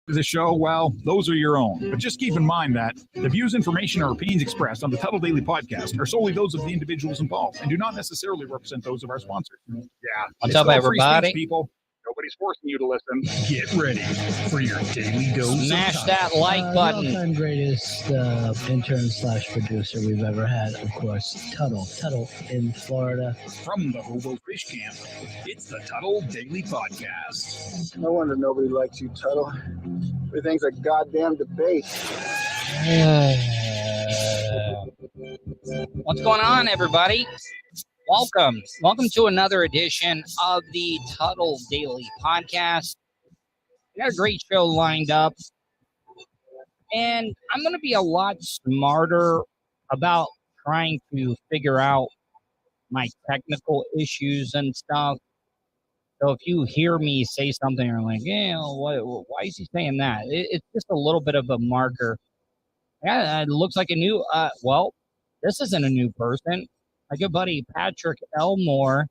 The show, well, those are your own. But just keep in mind that the views, information, or opinions expressed on the Tuddle Daily Podcast are solely those of the individuals involved and do not necessarily represent those of our sponsors. Yeah, what's up, everybody? Free speech, people. Nobody's forcing you to listen. Get ready for your daily dose. Smash that like button. The all-time greatest intern/producer we've ever had, of course, Tuddle in Florida. From the Hobo Fish Camp, it's the Tuddle Daily Podcast. No wonder nobody likes you, Tuddle. Everything's a goddamn debate. What's going on, everybody? Welcome to another edition of the Tuddle Daily Podcast. We got a great show lined up, and I'm going to be a lot smarter about trying to figure out my technical issues and stuff. So if you hear me say something, you're like, yeah, why is he saying that? It's just a little bit of a marker. Yeah, it looks like a new, this isn't a new person. My good buddy Patrick Elmore,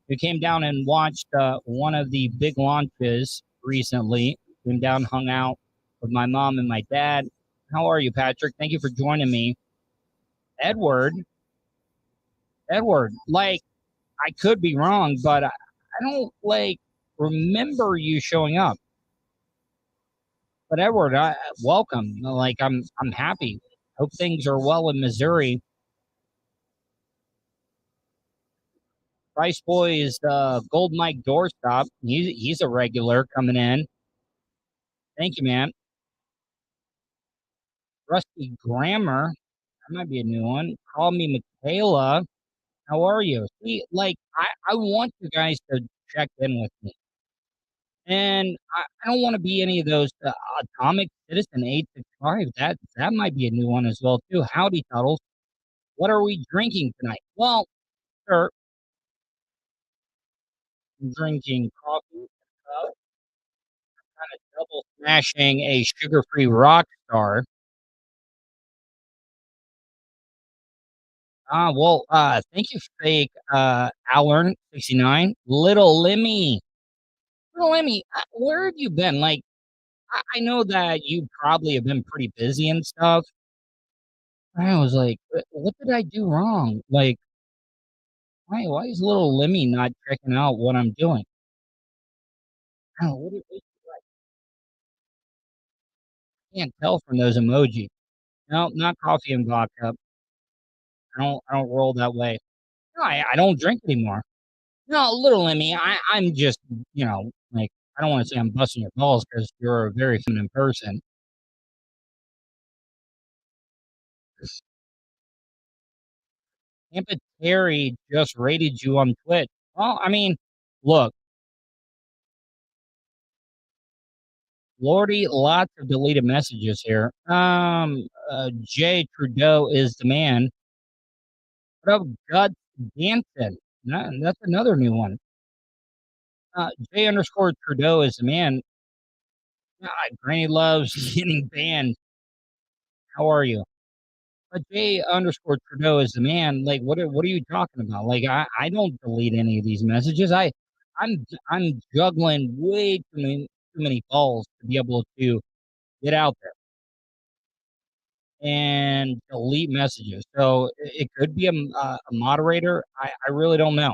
who came down and watched one of the big launches recently, came down, hung out with my mom and my dad. How are you, Patrick? Thank you for joining me. Edward, like, I could be wrong, but I don't, remember you showing up. But Edward, welcome. I'm happy. Hope things are well in Missouri. Price Boy is Gold Mike Doorstop. He's a regular coming in. Thank you, man. Rusty Grammar. That might be a new one. Call me Michaela. How are you? See, I want you guys to check in with me. And I don't want to be any of those Atomic Citizen 865. That might be a new one as well, too. Howdy, Tuddles. What are we drinking tonight? Well, sir, I'm drinking coffee. I'm kind of double smashing a sugar-free rock star. Thank you, fake Allern69. Little Lemmy, where have you been? I know that you probably have been pretty busy and stuff. I was like, what did I do wrong? Why is little Lemmy not checking out what I'm doing? I don't know, what do I can't tell from those emojis. No, not coffee and vodka. I don't roll that way. No, I don't drink anymore. No, little Lemmy, I'm just, I don't want to say I'm busting your balls because you're a very feminine person. Tampa Terry just rated you on Twitch. Well, I mean, look, Lordy, lots of deleted messages here. Jay Trudeau is the man. What up, Guts Danson? That's another new one. J_Trudeau is the man. Granny loves getting banned. How are you? But J_Trudeau is the man. What are you talking about? I don't delete any of these messages. I'm juggling way too many balls to be able to get out there and delete messages. So it could be a moderator. I really don't know.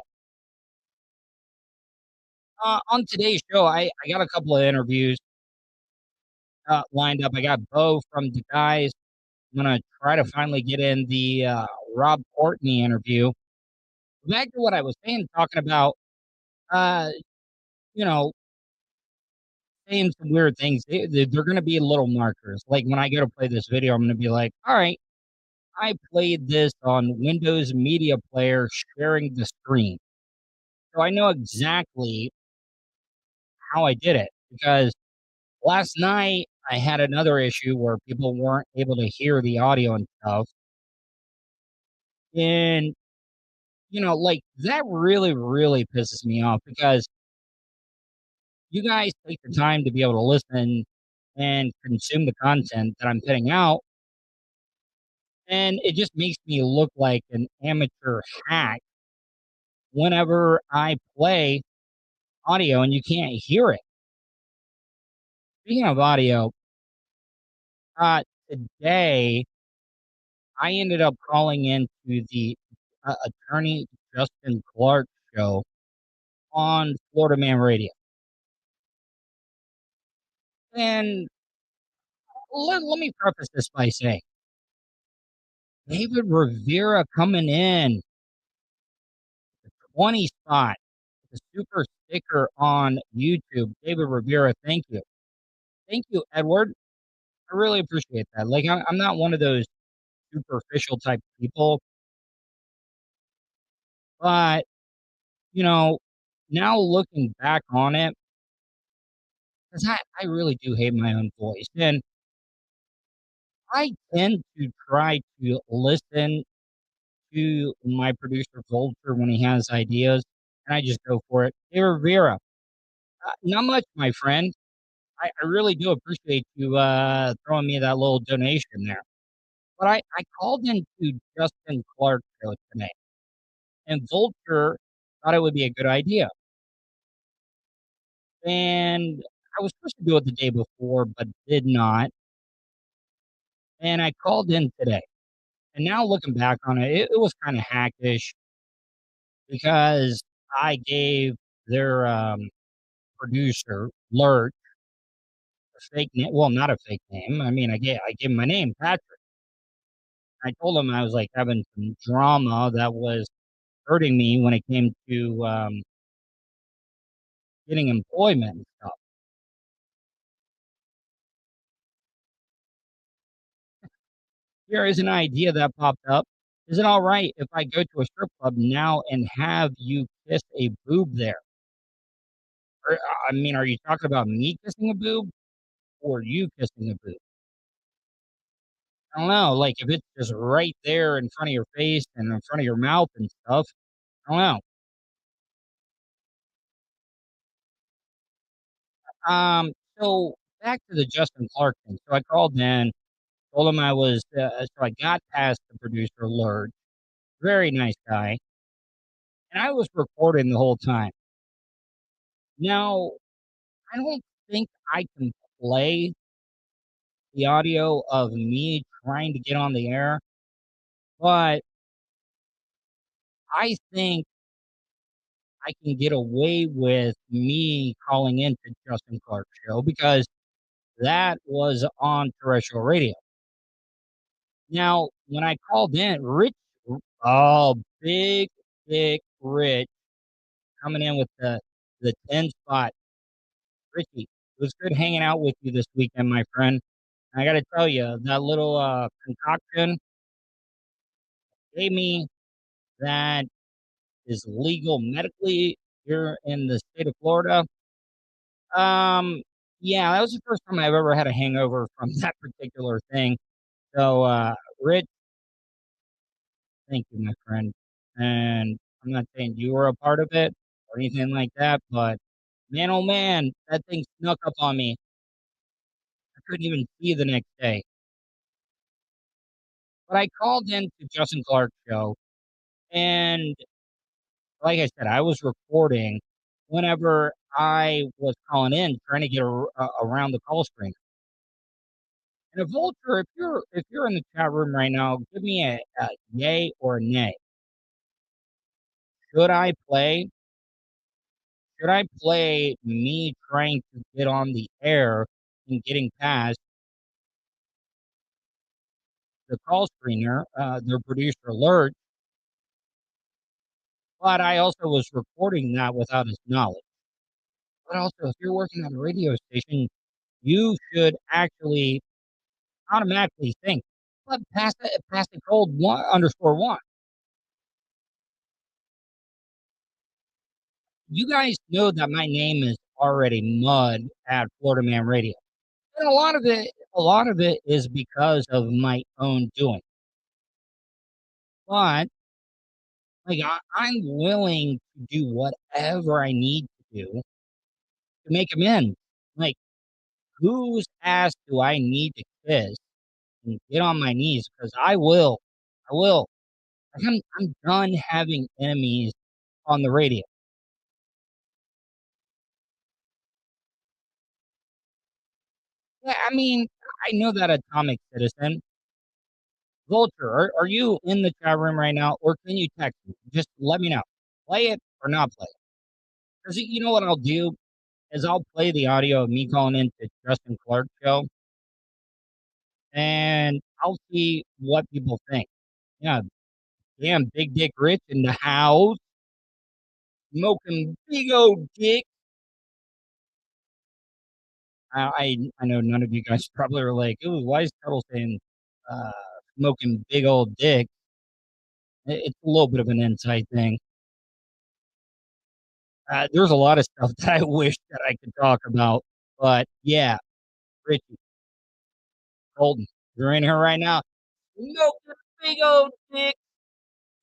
On today's show, I got a couple of interviews lined up. I got Beau from the guys. I'm going to try to finally get in the Rob Courtney interview. Back to what I was saying, talking about, saying some weird things. They're going to be little markers. Like when I go to play this video, I'm going to be like, all right, I played this on Windows Media Player sharing the screen. So I know exactly how I did it because last night I had another issue where people weren't able to hear the audio and stuff. And, that really, really pisses me off because you guys take the time to be able to listen and consume the content that I'm putting out. And it just makes me look like an amateur hack whenever I play audio and you can't hear it. Speaking of audio, today I ended up calling into the attorney Justin Clark show on Florida Man Radio. And let me preface this by saying, David Rivera coming in, the 20 spot, the super sticker on YouTube. David Rivera, thank you. Thank you, Edward. I really appreciate that. Like, I'm not one of those superficial type people, but, you know, now looking back on it, because I really do hate my own voice. And I tend to try to listen to my producer Vulture when he has ideas, and I just go for it. Hey, Rivera, not much, my friend. I really do appreciate you throwing me that little donation there. But I called into Justin Clark's show today, and Vulture thought it would be a good idea. And I was supposed to do it the day before, but did not. And I called in today. And now looking back on it, it was kind of hackish because I gave their producer, Lurch, a fake name. Well, not a fake name. I mean, I gave him my name, Patrick. I told him I was like having some drama that was hurting me when it came to getting employment and stuff. Here is an idea that popped up. Is it all right if I go to a strip club now and have you kiss a boob there? Or, I mean, are you talking about me kissing a boob or you kissing a boob? I don't know. Like, if it's just right there in front of your face and in front of your mouth and stuff, I don't know. So back to the Justin Clark thing. So I called in, told him I was, so I got past the producer alert. Very nice guy. And I was recording the whole time. Now, I don't think I can play the audio of me trying to get on the air, but I think I can get away with me calling into Justin Clark's show because that was on terrestrial radio. Now, when I called in, big, big Rich coming in with the 10 spot. Richie, it was good hanging out with you this weekend, my friend. I got to tell you, that little concoction gave me that is legal medically here in the state of Florida. Um, yeah, that was the first time I've ever had a hangover from that particular thing. So, Rich, thank you, my friend. And I'm not saying you were a part of it or anything like that, but man, oh man, that thing snuck up on me. I couldn't even see the next day. But I called into Justin Clark's show, and like I said, I was recording whenever I was calling in, trying to get around the call screen. And a Vulture, if you're in the chat room right now, give me a yay or a nay. Should I play? Should I play me trying to get on the air and getting past the call screener, their producer alert? But I also was recording that without his knowledge. But also, if you're working at a radio station, you should actually automatically think, but past the code _1. You guys know that my name is already mud at Florida Man Radio. And a lot of it is because of my own doing. But like I'm willing to do whatever I need to do to make amends. Like, whose ass do I need to kiss and get on my knees? Because I will. I will. Like, I'm done having enemies on the radio. Yeah, I mean, I know that Atomic Citizen. Vulture, are you in the chat room right now, or can you text me? Just let me know. Play it or not play it. Because you know what I'll do is I'll play the audio of me calling into Justin Clark's show, and I'll see what people think. Yeah, damn, Big Dick Rich in the house, smoking big old dick. I know none of you guys probably are like, ooh, why is Tuddle saying uh, smoking big old dick? It's a little bit of an inside thing. There's a lot of stuff that I wish that I could talk about, but yeah, Richie, Colton, you're in here right now. Smoking big old dick.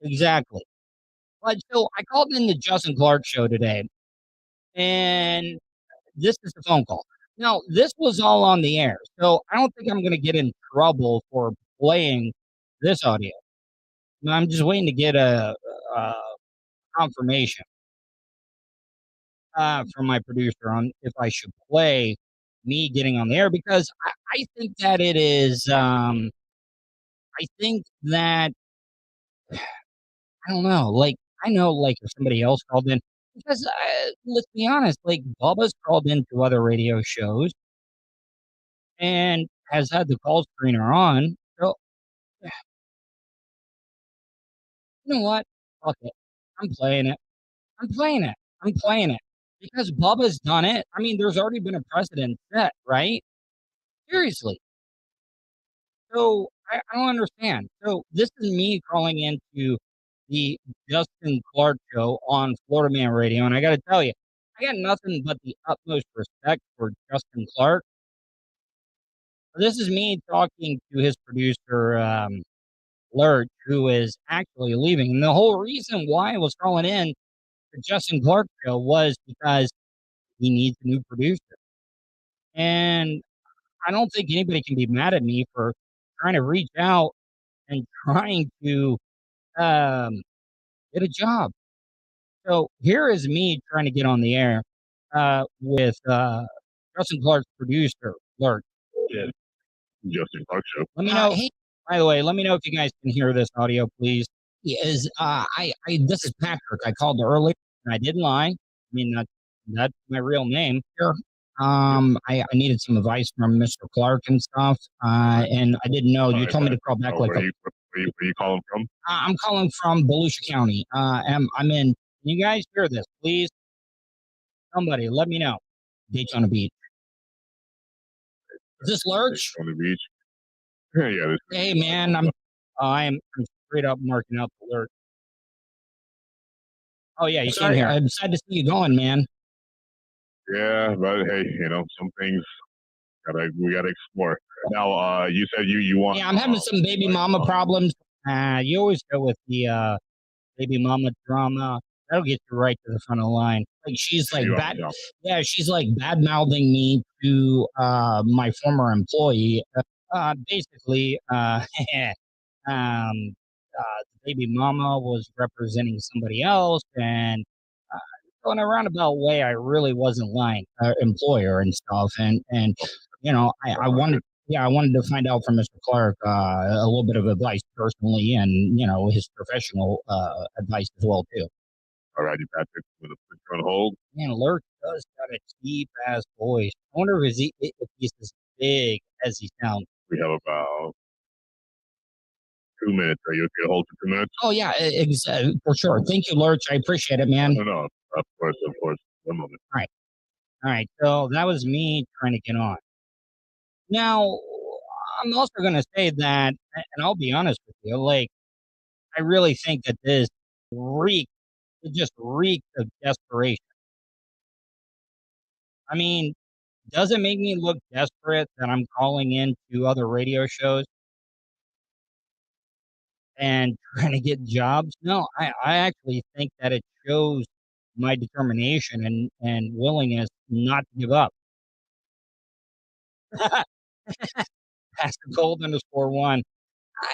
Exactly. But so I called in the Justin Clark show today, and this is the phone call. Now, this was all on the air, so I don't think I'm going to get in trouble for playing this audio. I'm just waiting to get a confirmation from my producer on if I should play me getting on the air, because I think that it is. I think that I don't know. Like I know, like if somebody else called in, because let's be honest, like Bubba's called into other radio shows and has had the call screener on. So you know what? Fuck it. I'm playing it. I'm playing it. I'm playing it because Bubba's done it. I mean, there's already been a precedent set, right? Seriously. So I don't understand. So this is me calling into the Justin Clark show on Florida Man Radio, and I got to tell you, I got nothing but the utmost respect for Justin Clark. This is me talking to his producer, Lurch, who is actually leaving. And the whole reason why I was calling in the Justin Clark show was because he needs a new producer. And I don't think anybody can be mad at me for trying to reach out and trying to get a job. So here is me trying to get on the air with Justin Clark's producer, Lurch. Yeah, Justin Clark show. Let me know. Hey, by the way, let me know if you guys can hear this audio, please. Is this is Patrick. I called earlier and I didn't lie. I mean that's my real name here. I needed some advice from Mr. Clark and stuff. And I didn't know. You told me to call back where you calling from? I'm calling from Volusia County. I'm in. Can you guys hear this, please? Somebody, let me know. Daytona Beach. Is this Lurch? On the beach. Yeah. Hey, man, I'm straight up marking out the Lurch. Oh yeah, you can hear. I'm sad to see you going, man. Yeah, but hey, some things we gotta explore. Now, you said you want. Yeah, I'm having some baby mama problems. You always go with the baby mama drama. That'll get you right to the front of the line. Like she's like bad. Yeah, she's like bad mouthing me to my former employee. Basically, the baby mama was representing somebody else, and in a roundabout way, I really wasn't lying, employer and stuff, and I wanted. Yeah, I wanted to find out from Mr. Clark a little bit of advice personally, and his professional advice as well too. All righty, Patrick, with a put you on hold. Man, Lurch does got a cheap ass voice. I wonder if he's as big as he sounds. We have about 2 minutes. Are you okay to hold for 2 minutes? Oh yeah, for sure. Thank you, Lurch. I appreciate it, man. No, of course. 1 moment. All right. So that was me trying to get on. Now, I'm also going to say that, and I'll be honest with you, like, I really think that this just reeked of desperation. I mean, does it make me look desperate that I'm calling into other radio shows and trying to get jobs? No, I actually think that it shows my determination and willingness not to give up. Pastor Gold _1.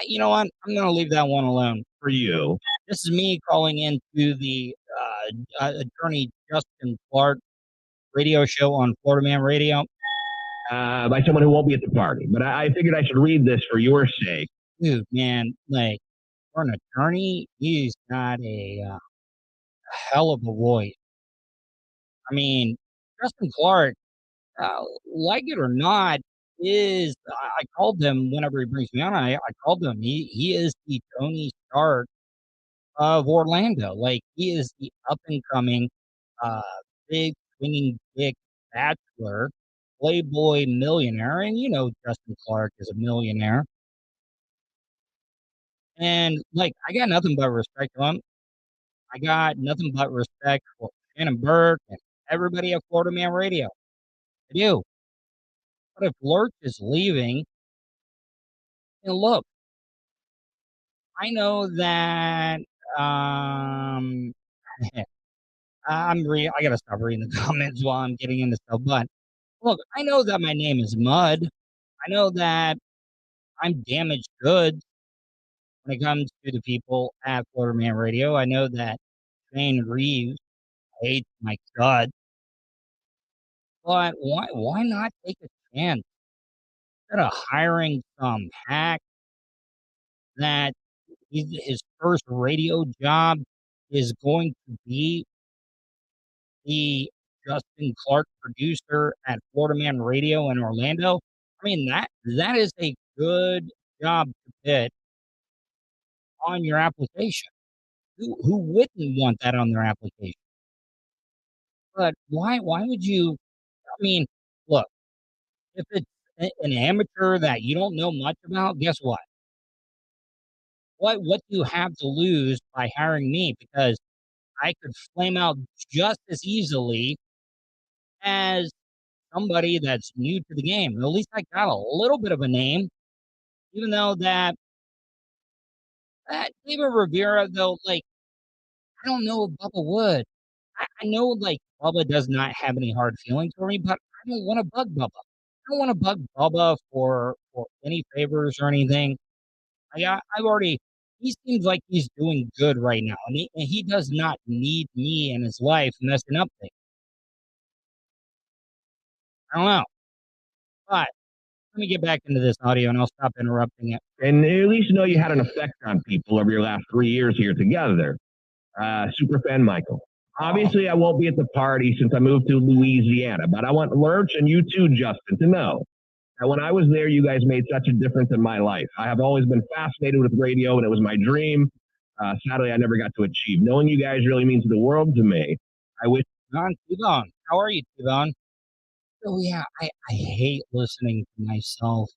You know what? I'm going to leave that one alone for you. This is me calling into the attorney Justin Clark radio show on Florida Man Radio. by someone who won't be at the party. But I figured I should read this for your sake. Dude, man, like, for an attorney, he's got a hell of a voice. I mean, Justin Clark, like it or not, I called him whenever he brings me on. I called him. He is the Tony Stark of Orlando. Like, he is the up and coming, uh, big swinging dick bachelor, playboy millionaire, and Justin Clark is a millionaire. And like, I got nothing but respect to him. I got nothing but respect for Shannon Burke and everybody at Florida Man Radio. I do. But if Lurch is leaving, and look, I know that I gotta stop reading the comments while I'm getting into stuff. But look, I know that my name is Mud. I know that I'm damaged goods when it comes to the people at Florida Man Radio. I know that Shane Reeves hates my guts. But why not take a chance instead of hiring some hack that his first radio job is going to be the Justin Clark producer at Florida Man Radio in Orlando? I mean, that is a good job to put on your application. Who wouldn't want that on their application? But why would you? I mean, look, if it's an amateur that you don't know much about, guess what? What do you have to lose by hiring me? Because I could flame out just as easily as somebody that's new to the game. At least I got a little bit of a name, even though that David Rivera, though, like, I don't know if Bubba would. I know, like, Bubba does not have any hard feelings for me, but I don't want to bug Bubba. I don't want to bug Bubba for any favors or anything. I've already. He seems like he's doing good right now, and he does not need me in his life messing up things. I don't know, but let me get back into this audio, and I'll stop interrupting it. And at least know you had an effect on people over your last 3 years here together. Superfan Michael. Obviously, I won't be at the party since I moved to Louisiana, but I want Lurch and you too, Justin, to know that when I was there, you guys made such a difference in my life. I have always been fascinated with radio, and it was my dream. Sadly, I never got to achieve. Knowing you guys really means the world to me. I wish. T-Bone, how are you, T-Bone? Oh, yeah, I hate listening to myself.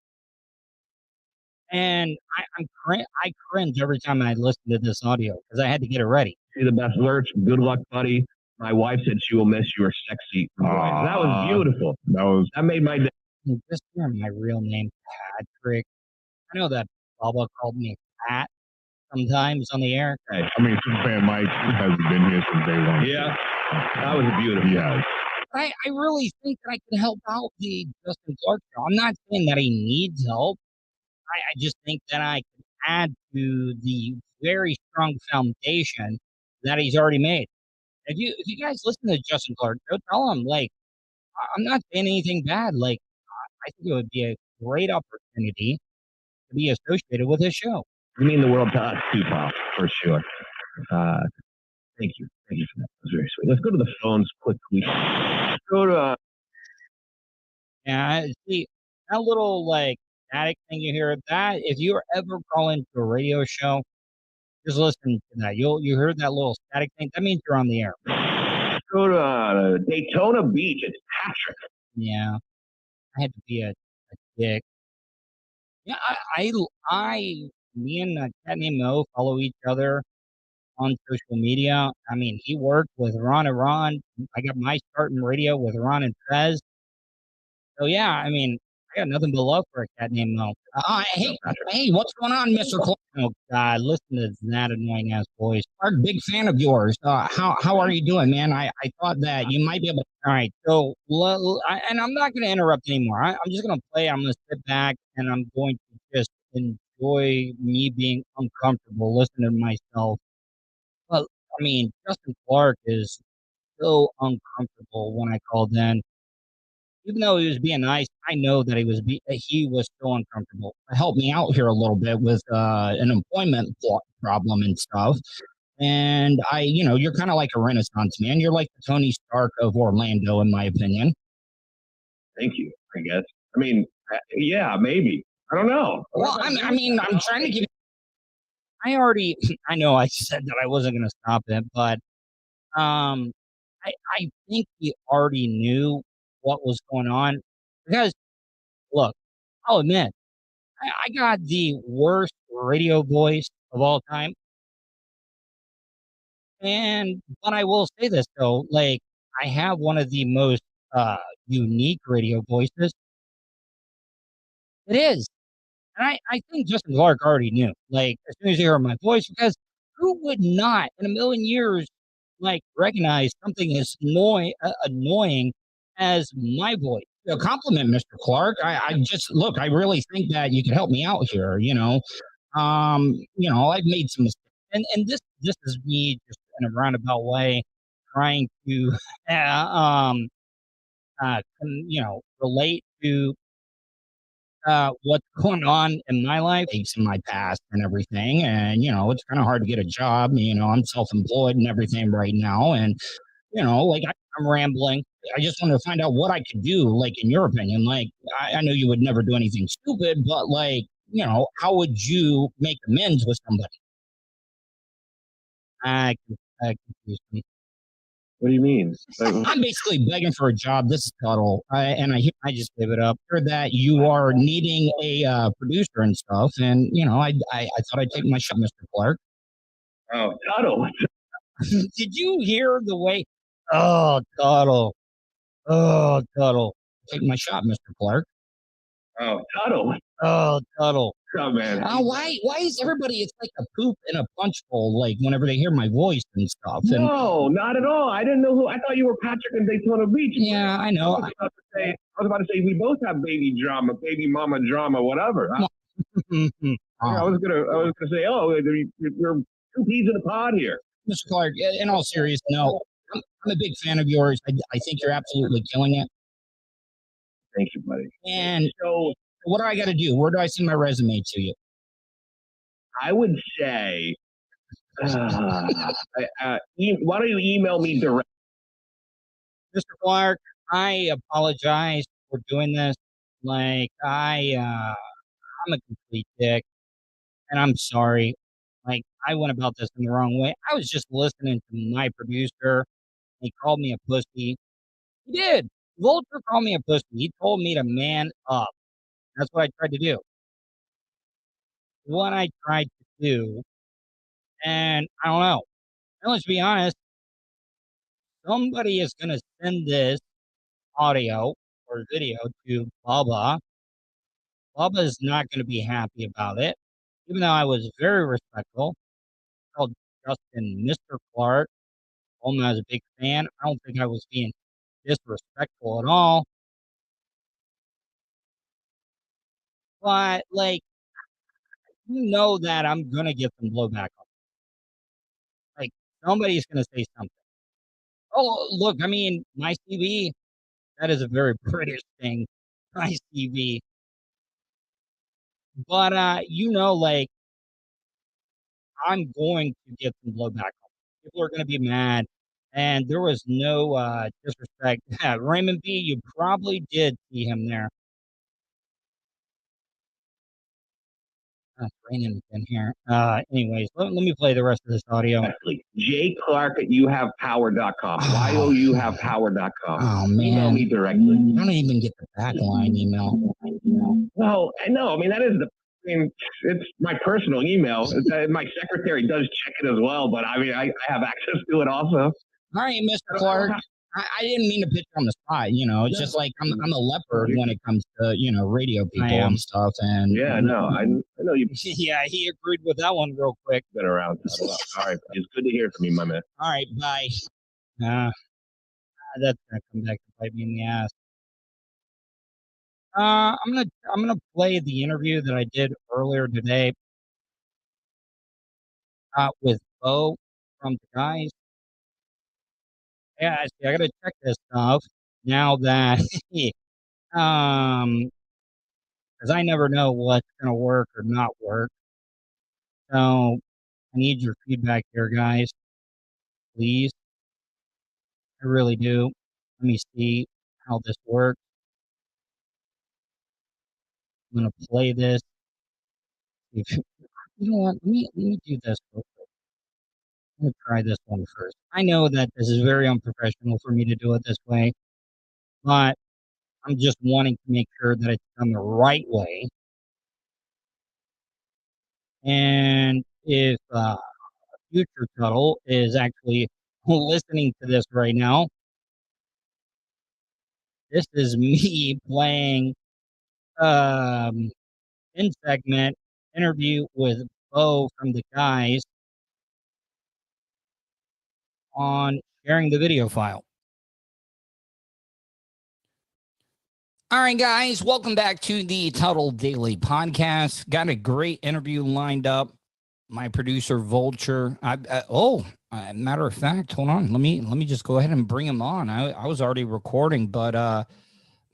And I cringe every time I listen to this audio because I had to get it ready. You're the best, Lurch. Good luck, buddy. My wife said she will miss your sexy voice. That was beautiful. That made my day. Just hearing my real name, Patrick. I know that Bubba called me Pat sometimes on the air. Hey, I mean, Superfan Mike has been here since day one. Yeah, that was beautiful. Yeah. I really think that I can help out the Justin Clark show. I'm not saying that he needs help. I just think that I can add to the very strong foundation that he's already made. If you guys listen to Justin Clark, go tell him, like, I'm not saying anything bad. Like, I think it would be a great opportunity to be associated with his show. You mean the world to us too, Paul, for sure. Thank you. Thank you for that. That was very sweet. Let's go to the phones quickly. Go to. Yeah, see, that little, like, static thing you hear, that, if you ever call into a radio show, just listen to that. You heard that little static thing? That means you're on the air. Go to Daytona Beach. It's Patrick. Yeah. I had to be a dick. Yeah, me and a cat named Mo follow each other on social media. I mean, he worked with Ron and Ron. I got my start in radio with Ron and Fez. So yeah, I mean, I got nothing but love for a cat named Mo. Hey, what's going on, Mr. Clark? Oh God, listen to that annoying ass voice. I'm a big fan of yours. How are you doing, man? I thought that you might be able to. All right, so and I'm not going to interrupt anymore. I'm just going to play. I'm going to sit back and I'm going to just enjoy me being uncomfortable listening to myself. But I mean, Justin Clark is so uncomfortable when I called in. even though he was being nice, I know that he was still uncomfortable. Help me out here a little bit with an employment problem and stuff. And you're kind of like a Renaissance man. You're like the Tony Stark of Orlando, in my opinion. Thank you, I guess. I mean, yeah, maybe. I don't know. Well, I'm trying to give. I know I said that I wasn't going to stop it, but I think he already knew what was going on because, look, I'll admit, I got the worst radio voice of all time. But I will say this though, like I have one of the most unique radio voices. It is. And I think Justin Clark already knew, like, as soon as he heard my voice, because who would not in a million years, like, recognize something as annoying as my voice? Compliment, Mr. Clark. Look, I really think that you could help me out here, I've made some mistakes. And this is me just in a roundabout way trying to, relate to what's going on in my life, in my past and everything. And, it's kind of hard to get a job. I'm self-employed and everything right now. And, I'm rambling. I just wanted to find out what I could do, like, in your opinion. Like, I know you would never do anything stupid, but, like, how would you make amends with somebody? I confused me. What do you mean? I'm basically begging for a job. This is Tuddle, I just gave it up. Heard that you are needing a producer and stuff, and I thought I'd take my shot, Mr. Clark. Oh, Tuddle! Did you hear the way? Oh, Tuddle! Take my shot, Mr. Clark. Oh, Tuddle! Oh, Tuddle! Oh, man. Why is everybody? It's like a poop in a punch bowl. Like whenever they hear my voice and stuff. And, no, not at all. I didn't know who. I thought you were Patrick in Daytona Beach. Yeah, I know. I was about to say we both have baby drama, baby mama drama, whatever. I was gonna say, you're two peas in a pod here, Mr. Clark. In all seriousness, no, I'm a big fan of yours. I think you're absolutely killing it. Thank you, buddy. And so, what do I got to do? Where do I send my resume to you? I would say, why don't you email me directly? Mr. Clark, I apologize for doing this. Like, I'm a complete dick, and I'm sorry. Like, I went about this in the wrong way. I was just listening to my producer. He called me a pussy. He did. Vulture called me a pussy. He told me to man up. That's what I tried to do. What I tried to do, and I don't know. And let's be honest, somebody is going to send this audio or video to Bubba. Bubba is not going to be happy about it, even though I was very respectful. I called Justin Mr. Clark. Told him I was a big fan. I don't think I was being disrespectful at all. But, like, that I'm going to get some blowback on. Like, somebody's going to say something. Oh, look, I mean, my CV, that is a very British thing. My CV. But, like, I'm going to get some blowback on. People are going to be mad. And there was no disrespect. Raymond B., you probably did see him there. It's raining again here. Anyways, let me play the rest of this audio. J. Clark at youhavepower.com. youhavepower.com. Oh, man. Email me directly. I don't even get the backline email. Well, no, I mean, it's my personal email. My secretary does check it as well, but I mean, I have access to it also. All right, Mr. Clark. I didn't mean to put you on the spot. It's just like I'm a leopard when it comes to radio people and stuff. And yeah, no, I know you. Yeah, he agreed with that one real quick. Been around. All right, it's good to hear from you, my man. All right, bye. That's gonna come back to bite me in the ass. I'm gonna play the interview that I did earlier today with Beau from the guys. Yeah, I gotta check this stuff now that Because I never know what's going to work or not work. So I need your feedback here, guys. Please. I really do. Let me see how this works. I'm going to play this. You know what? Let me do this real quick. I'm going to try this one first. I know that this is very unprofessional for me to do it this way, but I'm just wanting to make sure that it's done the right way. And if future Tuddle is actually listening to this right now, this is me playing in segment interview with Beau from the guys on sharing the video file. All right, guys, welcome back to the Tuddle Daily Podcast. Got a great interview lined up. My producer Vulture. Matter of fact, hold on. Let me just go ahead and bring him on. I was already recording, but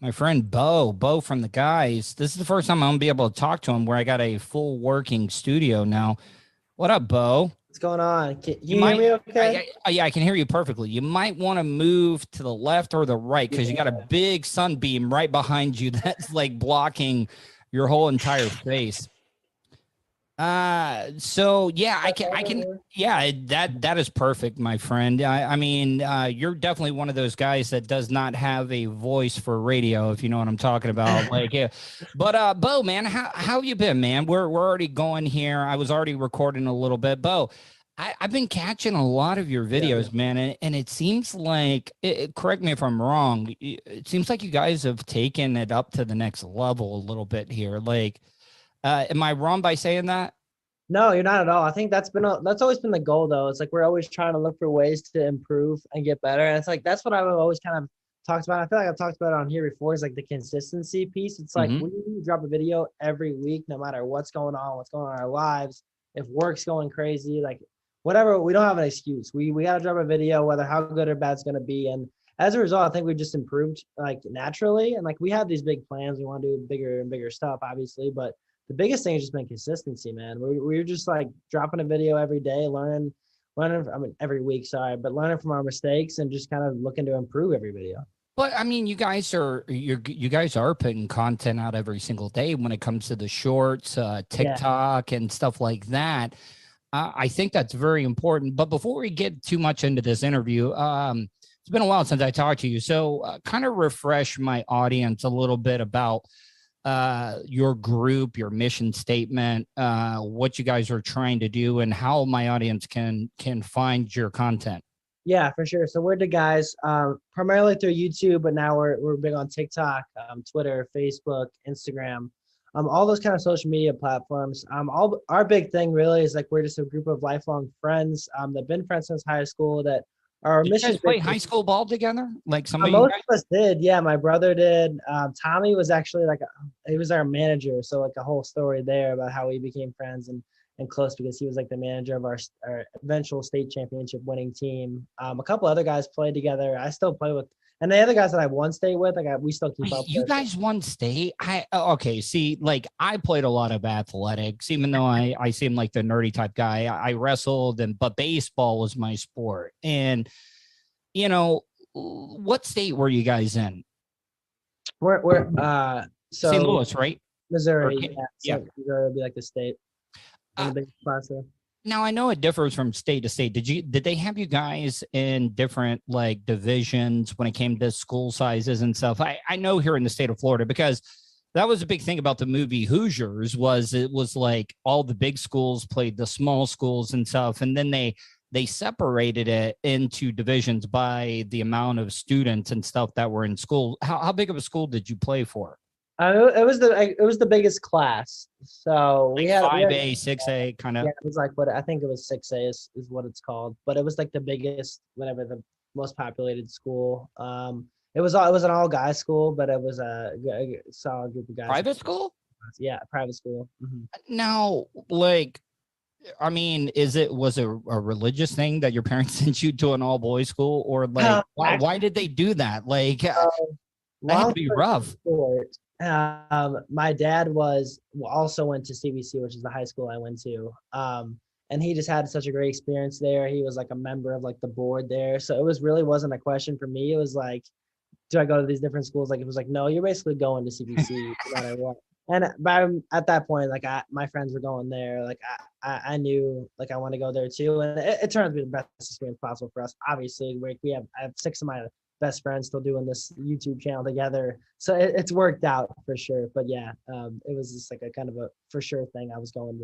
my friend Beau from the guys. This is the first time I'm gonna be able to talk to him where I got a full working studio now. What up, Beau? What's going on? Can you hear me okay? Yeah, I can hear you perfectly. You might want to move to the left or the right because you got a big sunbeam right behind you that's like blocking your whole entire face. So yeah, I can, yeah, that is perfect, my friend. I mean, you're definitely one of those guys that does not have a voice for radio, if you know what I'm talking about. Like, yeah. But Beau, man, how you been, man? We're already going here. I was already recording a little bit. Beau, I've been catching a lot of your videos, man, and it seems like, correct me if I'm wrong, it seems like you guys have taken it up to the next level a little bit here. Like, am I wrong by saying that? No, you're not at all. I think that's always been the goal, though. It's like we're always trying to look for ways to improve and get better. And it's like that's what I've always kind of talked about. I feel like I've talked about it on here before. Is like the consistency piece. It's like we drop a video every week, no matter what's going on in our lives. If work's going crazy, like whatever, we don't have an excuse. We got to drop a video, whether how good or bad it's going to be. And as a result, I think we've just improved like naturally. And like we have these big plans. We want to do bigger and bigger stuff, obviously, but the biggest thing has just been consistency, man. We're just like dropping a video every day, learning, every week, but learning from our mistakes and just kind of looking to improve every video. But I mean, you guys are putting content out every single day when it comes to the shorts, TikTok and stuff like that. I think that's very important. But before we get too much into this interview, it's been a while since I talked to you. So kind of refresh my audience a little bit about your group, your mission statement, what you guys are trying to do, and how my audience can find your content. Yeah, for sure. So we're the guys primarily through YouTube, but now we're big on TikTok, Twitter, Facebook, Instagram, all those kind of social media platforms. Our big thing really is like we're just a group of lifelong friends that've been friends since high school that our Did mission. You guys play high school ball together? Like some most of us did. Yeah, my brother did. Tommy was actually he was our manager. So like a whole story there about how we became friends and close because he was like the manager of our eventual state championship winning team. A couple other guys played together. I still play with, and the other guys that I won state with, we still keep up. You guys won state? Okay. See, like I played a lot of athletics, even though I seem like the nerdy type guy. I wrestled, but baseball was my sport. And you know, what state were you guys in? We're so St. Louis, right? Missouri. Yeah. Missouri would be like the state. Now I know it differs from state to state. Did they have you guys in different like divisions when it came to school sizes and stuff? I know here in the state of Florida, because that was a big thing about the movie Hoosiers was it was like all the big schools played the small schools and stuff. And then they separated it into divisions by the amount of students and stuff that were in school. How big of a school did you play for? It was the biggest class. So we had 5A, 6A kind of. Yeah, it was like what I think it was 6A is what it's called. But it was like the biggest, whatever, the most populated school. It was an all guys school, but it was a solid group of guys. Private school? Yeah, private school. Now, like, I mean, was it a religious thing that your parents sent you to an all boys school, or like why did they do that? Like, That had Long to be story rough. short, my dad also went to CBC, which is the high school I went to. And he just had such a great experience there. He was like a member of like the board there. So wasn't a question for me. It was like, do I go to these different schools? Like, it was like, no, you're basically going to CBC no matter what. And at that point, like my friends were going there. Like I knew like I want to go there too. And it turned out to be the best experience possible for us. Obviously, I have 6 of my best friends still doing this YouTube channel together. So it's worked out for sure. But yeah, it was just like a kind of a for sure thing. I was going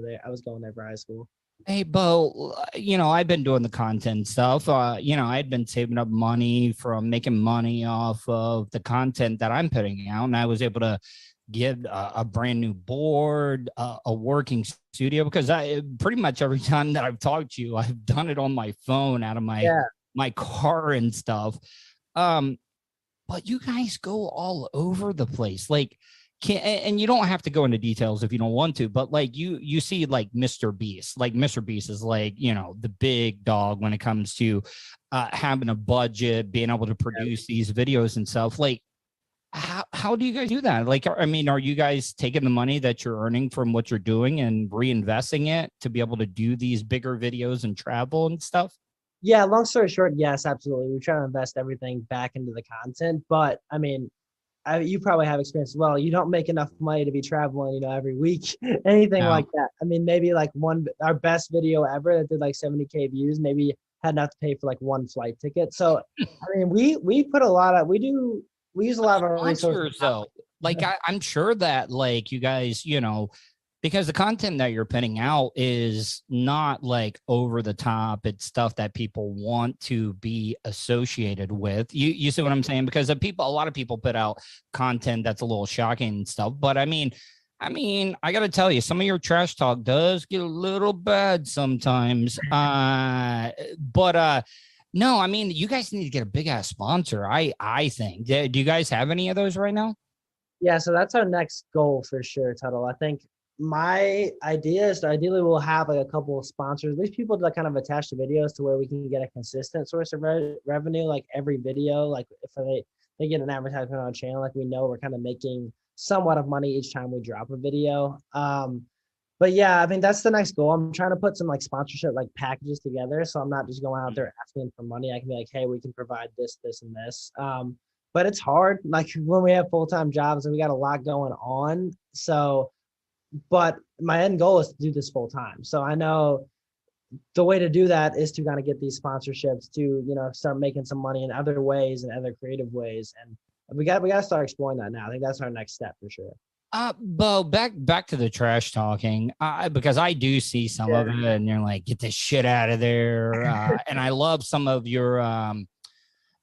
there for high school. Hey, Beau, I've been doing the content stuff. I'd been saving up money from making money off of the content that I'm putting out. And I was able to get a brand new board, a working studio, because I pretty much every time that I've talked to you, I've done it on my phone out of my car and stuff. But you guys go all over the place. Like, and you don't have to go into details if you don't want to, but like you see like Mr. Beast. Like Mr. Beast is like, the big dog when it comes to having a budget, being able to produce these videos and stuff. Like, how do you guys do that? Like, I mean, are you guys taking the money that you're earning from what you're doing and reinvesting it to be able to do these bigger videos and travel and stuff? Yeah, long story short, yes, absolutely. We try to invest everything back into the content, but I mean, you probably have experience as well. You don't make enough money to be traveling, every week, anything like that. I mean, maybe like our best video ever that did like 70K views, maybe had enough to pay for like one flight ticket. So, I mean, we use a lot of our resources. Though. Like, I'm sure that like you guys, because the content that you're putting out is not like over the top. It's stuff that people want to be associated with. You see what I'm saying? Because a lot of people put out content that's a little shocking and stuff. But I mean, I got to tell you, some of your trash talk does get a little bad sometimes. But no, I mean, you guys need to get a big ass sponsor. I think. Do you guys have any of those right now? Yeah, so that's our next goal for sure, Tuddle. I think my idea is ideally we'll have like a couple of sponsors, at least people that kind of attach the videos to where we can get a consistent source of revenue. Like every video, like if they get an advertisement on our channel, like we know we're kind of making somewhat of money each time we drop a video. But yeah, I mean, that's the next goal. I'm trying to put some like sponsorship like packages together, so I'm not just going out there asking for money. I can be like, hey, we can provide this, this, and this. But it's hard, like when we have full-time jobs and we got a lot going on. So, but my end goal is to do this full time. So I know the way to do that is to kind of get these sponsorships to, start making some money in other ways and other creative ways. And we got to start exploring that now. I think that's our next step for sure. Beau, back to the trash talking, because I do see some of it and you're like, get this shit out of there. And I love some of your,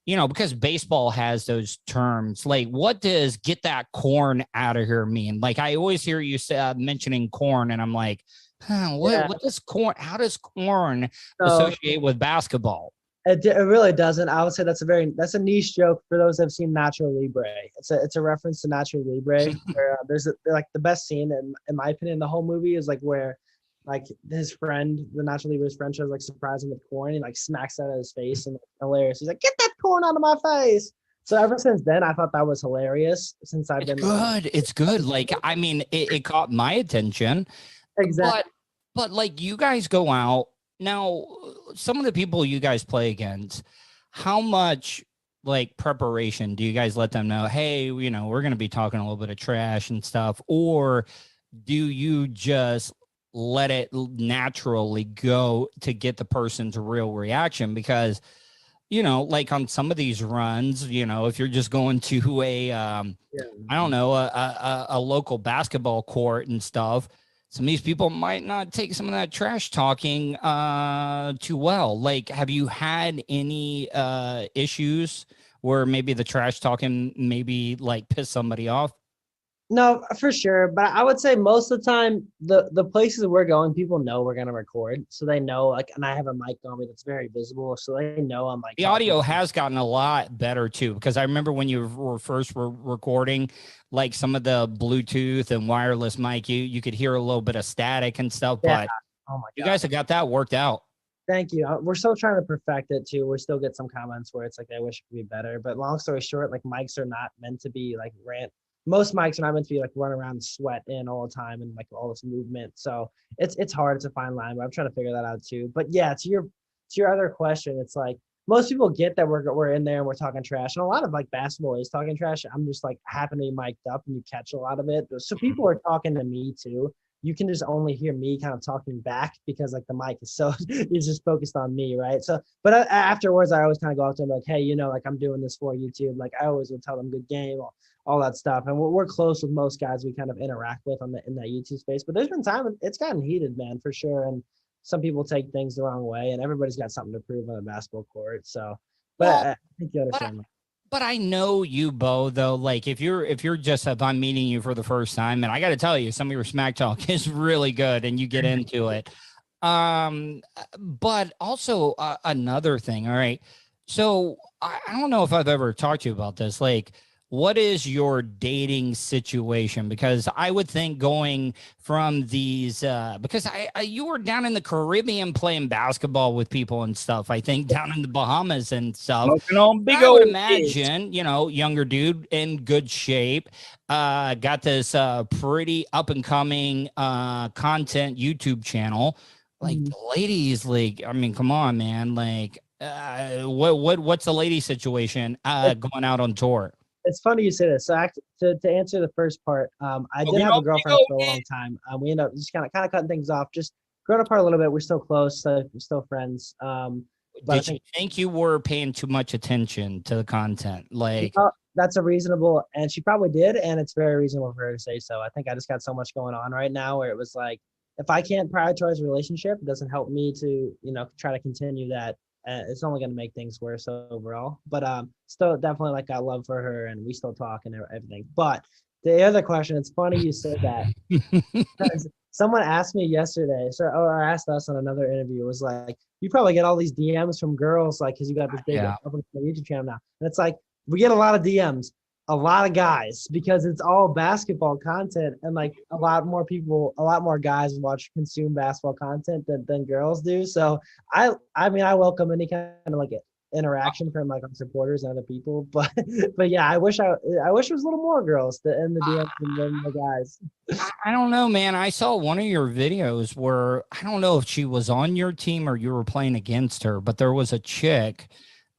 because baseball has those terms. Like, what does get that corn out of here mean? Like, I always hear you mentioning corn, and I'm like, what does corn, how does corn associate with basketball? It really doesn't. I would say that's a niche joke for those that have seen Nacho Libre. It's a reference to Nacho Libre. Where there's like the best scene in my opinion, the whole movie is like where like his friend, the Nacho Libre's friend, tries like surprise him with corn. He like smacks that at his face and it's hilarious. He's like, "Get that corn out of my face!" So ever since then, I thought that was hilarious. Since I've been good, it's good. Like, I mean, it caught my attention. Exactly. But like, you guys go out now. Some of the people you guys play against, how much like preparation do you guys let them know? Hey, we're going to be talking a little bit of trash and stuff, or do you just let it naturally go to get the person's real reaction? Because like on some of these runs, if you're just going to a local basketball court and stuff, some of these people might not take some of that trash talking too well. Like, have you had any issues where maybe the trash talking maybe like piss somebody off? No, for sure. But I would say most of the time, the places we're going, people know we're going to record. So they know, like, and I have a mic on me that's very visible. So they know I'm like. The audio has gotten a lot better, too, because I remember when you were first recording, like some of the Bluetooth and wireless mic, you could hear a little bit of static and stuff. Yeah. But oh my God. You guys have got that worked out. Thank you. We're still trying to perfect it too. We still get some comments where it's like, I wish it could be better. But long story short, like mics are not meant to be like rant. Most mics are not meant to be like run around and sweat in all the time and like all this movement. So it's hard. It's a fine line, but I'm trying to figure that out too. But yeah, to your other question, it's like most people get that we're in there and we're talking trash. And a lot of like basketball is talking trash. I'm just like happen to be mic'd up and you catch a lot of it. So people are talking to me too. You can just only hear me kind of talking back because like the mic is so it's just focused on me, right? So, but afterwards, I always kind of go up to them like, hey, like I'm doing this for YouTube. Like I always would tell them good game, all that stuff. And we're close with most guys we kind of interact with in that YouTube space. But there's been time it's gotten heated, man, for sure. And some people take things the wrong way, and everybody's got something to prove on a basketball court. So, but well, I think you understand. But I know you, Beau, though. Like if I'm meeting you for the first time, and I got to tell you, some of your smack talk is really good, and you get into it. But also another thing. All right. So I don't know if I've ever talked to you about this. Like, what is your dating situation? Because I would think going from these, because you were down in the Caribbean playing basketball with people and stuff. I think down in the Bahamas and stuff. I would imagine, younger dude in good shape, got this pretty up and coming content YouTube channel. Like the ladies, like, I mean, come on, man. Like, what's the lady situation going out on tour? It's funny you say this. So to answer the first part, I did have a girlfriend for a long time. We ended up just kind of cutting things off, just growing apart a little bit. We're still close, so we're still friends. But did you think you were paying too much attention to the content? Like that's a reasonable, and she probably did, and it's very reasonable for her to say so. I think I just got so much going on right now where it was like, if I can't prioritize a relationship, it doesn't help me to try to continue that. It's only going to make things worse overall, but still definitely like got love for her and we still talk and everything. But the other question, it's funny you said that because someone asked me yesterday, or asked us on another interview, was like, you probably get all these DMs from girls, like, because you got this big YouTube channel now. And it's like, we get a lot of DMs, a lot of guys, because it's all basketball content, and like a lot more guys consume basketball content than girls do. So I mean I welcome any kind of like interaction from like our supporters and other people, but yeah, I wish it was a little more girls in the DMs than the guys. I don't know, man. I saw one of your videos where I don't know if she was on your team or you were playing against her, but there was a chick.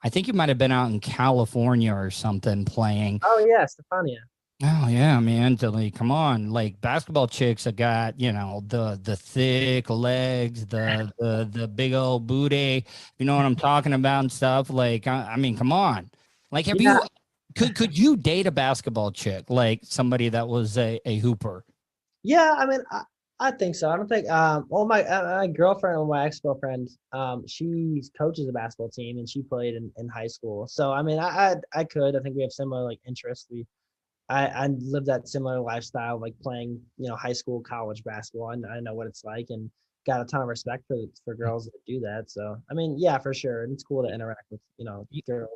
I think you might have been out in California or something playing. Oh yeah, Stefania. Oh yeah, man. Like, come on, like basketball chicks have got, the thick legs, the big old booty. You know what I'm talking about and stuff. Like, I mean, come on. Like, could you date a basketball chick, like somebody that was a hooper? Yeah, I mean, I think so. I don't think my girlfriend or my ex-girlfriend, she coaches a basketball team and she played in high school. So I mean, I could. I think we have similar like interests. I lived that similar lifestyle, like playing high school, college basketball, and I know what it's like, and got a ton of respect for girls that do that. So I mean, yeah, for sure, and it's cool to interact with girls.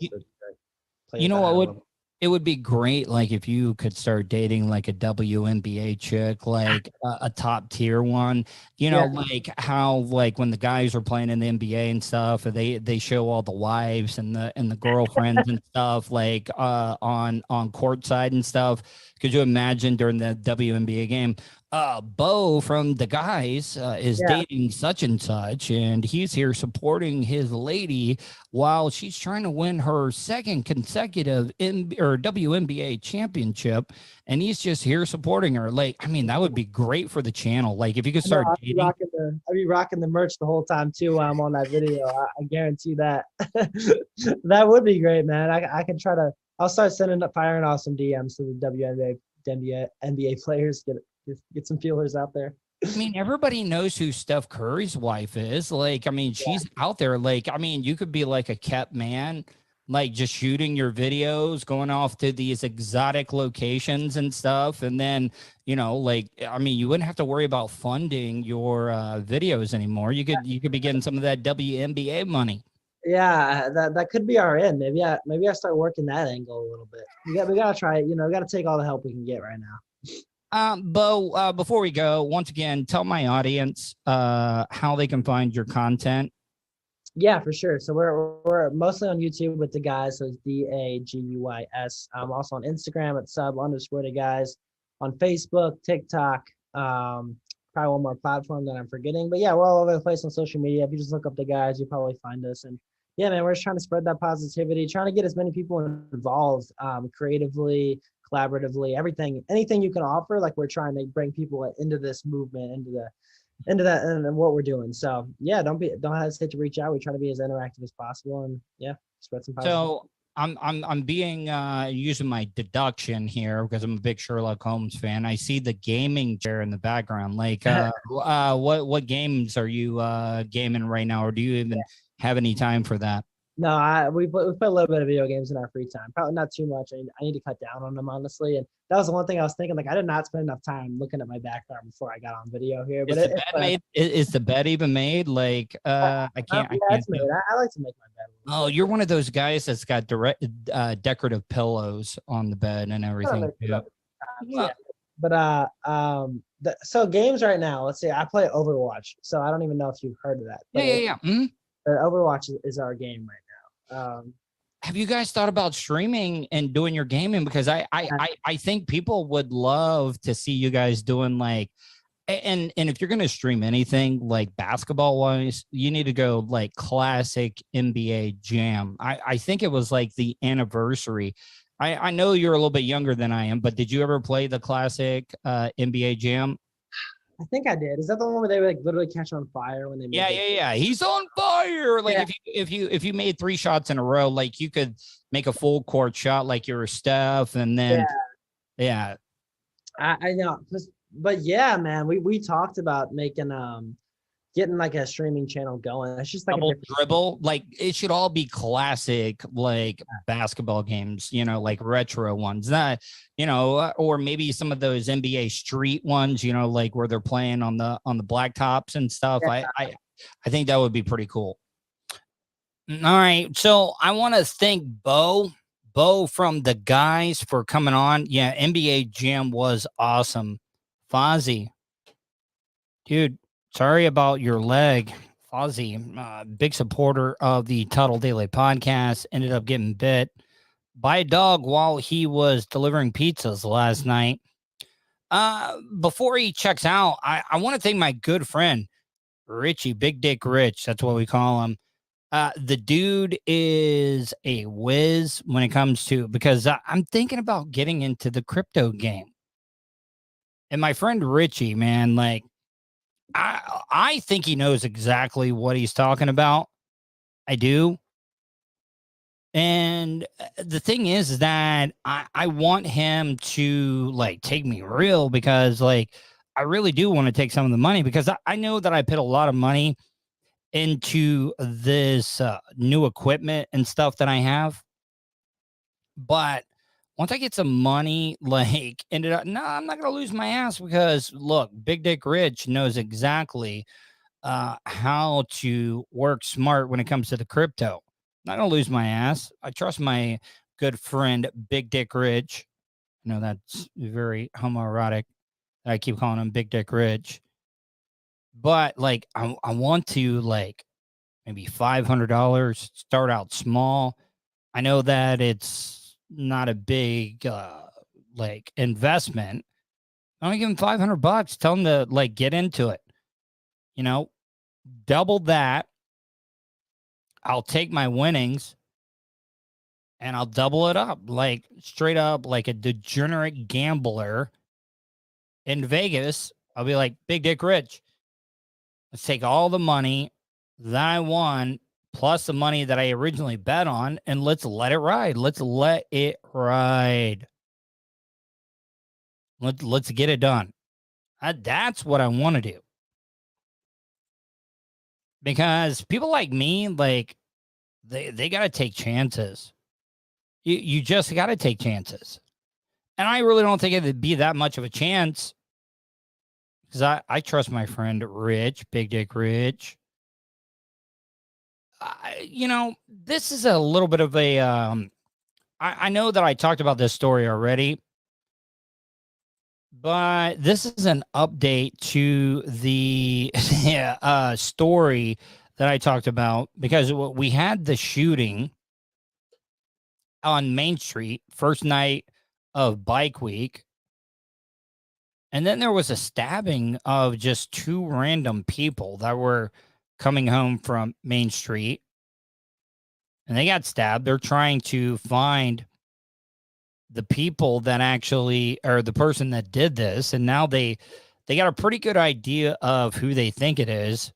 What it would be great, like if you could start dating like a WNBA chick, like a top tier one, like how like when the guys are playing in the NBA and stuff, they show all the wives and the girlfriends and stuff like on courtside and stuff. Could you imagine during the WNBA game? Beau from the guys is dating such and such, and he's here supporting his lady while she's trying to win her second consecutive WNBA championship, and he's just here supporting her. Like, I mean, that would be great for the channel. Like, if you could start dating. I'd be rocking the merch the whole time too. I'm on that video. I guarantee that. That would be great, man. I can try to. I'll start firing off some DMs to the NBA players. Get some feelers out there. I mean, everybody knows who Steph Curry's wife is. Like, I mean, she's out there. Like, I mean, you could be like a kept man, like just shooting your videos, going off to these exotic locations and stuff. And then, like, I mean, you wouldn't have to worry about funding your videos anymore. You could be getting some of that WNBA money. Yeah, that could be our end. Maybe I start working that angle a little bit. We gotta try it. We gotta take all the help we can get right now. Beau, before we go, once again, tell my audience how they can find your content. Yeah, for sure. So we're mostly on YouTube with the guys. So it's DAGUYS. I'm also on Instagram at sub_the guys, on Facebook, TikTok, probably one more platform that I'm forgetting. But yeah, we're all over the place on social media. If you just look up the guys, you'll probably find us. And yeah, man, we're just trying to spread that positivity, trying to get as many people involved, creatively, collaboratively, everything, anything you can offer. Like we're trying to bring people into this movement, into that and what we're doing. So yeah, don't hesitate to reach out. We try to be as interactive as possible, and yeah, spread some positive. So I'm being using my deduction here because I'm a big Sherlock Holmes fan. I see the gaming chair in the background. Like what games are you gaming right now, or do you even have any time for that? No, we play a little bit of video games in our free time. Probably not too much. I need to cut down on them, honestly. And that was the one thing I was thinking. Like, I did not spend enough time looking at my background before I got on video here. But is the bed even made? Like, I can't. It's made. I like to make my bed. Oh, you're one of those guys that's got decorative pillows on the bed and everything. Yeah. But so games right now. Let's see. I play Overwatch. So I don't even know if you've heard of that. Yeah. Mm-hmm. Overwatch is our game right now. Have you guys thought about streaming and doing your gaming? Because I think people would love to see you guys doing like, and if you're going to stream anything like basketball wise, you need to go like classic NBA Jam. I think it was like the anniversary. I know you're a little bit younger than I am, but did you ever play the classic NBA Jam? I think I did. Is that the one where they like literally catch on fire when they? Yeah. He's on fire. Like if you made 3 shots in a row, like you could make a full court shot like you were Steph, and then I know. But yeah, man, we talked about making getting like a streaming channel going. It's just like double dribble. Like it should all be classic, like basketball games, like retro ones. That, or maybe some of those NBA street ones, like where they're playing on the blacktops and stuff. Yeah. I think that would be pretty cool. All right. So I want to thank Beau from the guys for coming on. Yeah, NBA Jam was awesome. Fozzie, dude. Sorry about your leg, Fozzie. Big supporter of the Tuddle Daily Podcast. Ended up getting bit by a dog while he was delivering pizzas last night. Before he checks out, I want to thank my good friend, Richie, Big Dick Rich. That's what we call him. The dude is a whiz when it comes to, because I'm thinking about getting into the crypto game. And my friend Richie, man, like, I think he knows exactly what he's talking about. I do. And the thing is that I want him to like take me real, because like I really do want to take some of the money, because I know that I put a lot of money into this new equipment and stuff that I have. But once I get some money, like I'm not going to lose my ass, because look, Big Dick Rich knows exactly how to work smart when it comes to the crypto. I'm not going to lose my ass. I trust my good friend, Big Dick Rich. I know that's very homoerotic. I keep calling him Big Dick Rich. But like, I want to like maybe $500, start out small. I know that it's not a big like investment. I'm gonna give him $500. Tell him to like get into it. Double that. I'll take my winnings and I'll double it up, like straight up, like a degenerate gambler in Vegas. I'll be like, Big Dick Rich, let's take all the money that I won plus the money that I originally bet on, and let's let it ride. Let's let it ride. Let's get it done. That's what I want to do. Because people like me, like, they got to take chances. You just got to take chances. And I really don't think it'd be that much of a chance, because I trust my friend Rich, Big Dick Rich. This is a little bit of a, I know that I talked about this story already, but this is an update to the story that I talked about, because we had the shooting on Main Street, first night of Bike Week. And then there was a stabbing of just two random people that were coming home from Main Street. And they got stabbed. They're trying to find the people that actually, or the person that did this. And now they got a pretty good idea of who they think it is.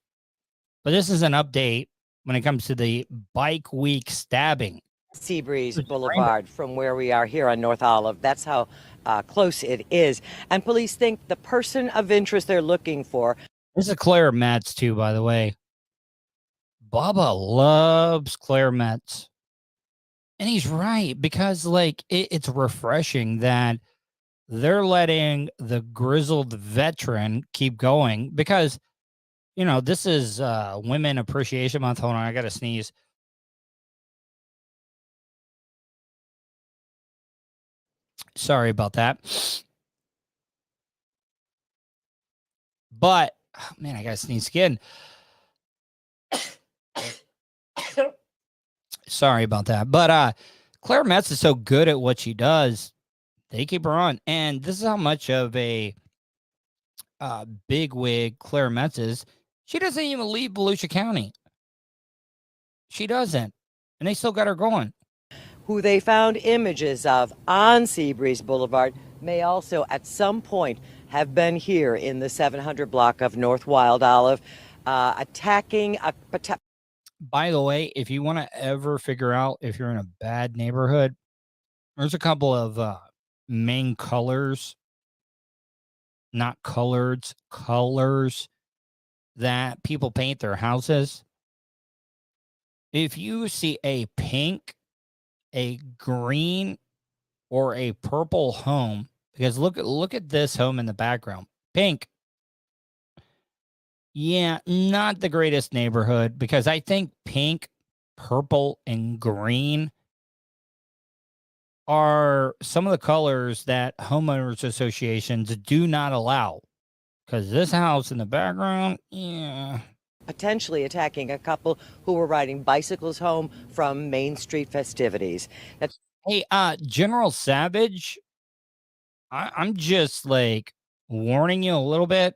But this is an update when it comes to the Bike Week stabbing. Seabreeze Boulevard from where we are here on North Olive. That's how close it is. And police think the person of interest they're looking for. This is Claire Metz, too, by the way. Bubba loves Claire Metz. And he's right, because like it's refreshing that they're letting the grizzled veteran keep going, because, you know, this is Women Appreciation Month. Hold on, I got to sneeze. Sorry about that. But, oh, man, I got to sneeze again. Sorry about that. But Claire Metz is so good at what she does, they keep her on. And this is how much of a bigwig Claire Metz is. She doesn't even leave Volusia County. She doesn't. And they still got her going. Who they found images of on Seabreeze Boulevard may also at some point have been here in the 700 block of North Wild Olive, attacking a... By the way, if you want to ever figure out if you're in a bad neighborhood, there's a couple of main colors, not colors, colors that people paint their houses. If you see a pink, a green, or a purple home, because look at this home in the background, pink. Yeah, not the greatest neighborhood, because I think pink, purple, and green are some of the colors that homeowners associations do not allow. Because this house in the background, yeah. Potentially attacking a couple who were riding bicycles home from Main Street festivities. Hey, General Savage, I'm just like warning you a little bit.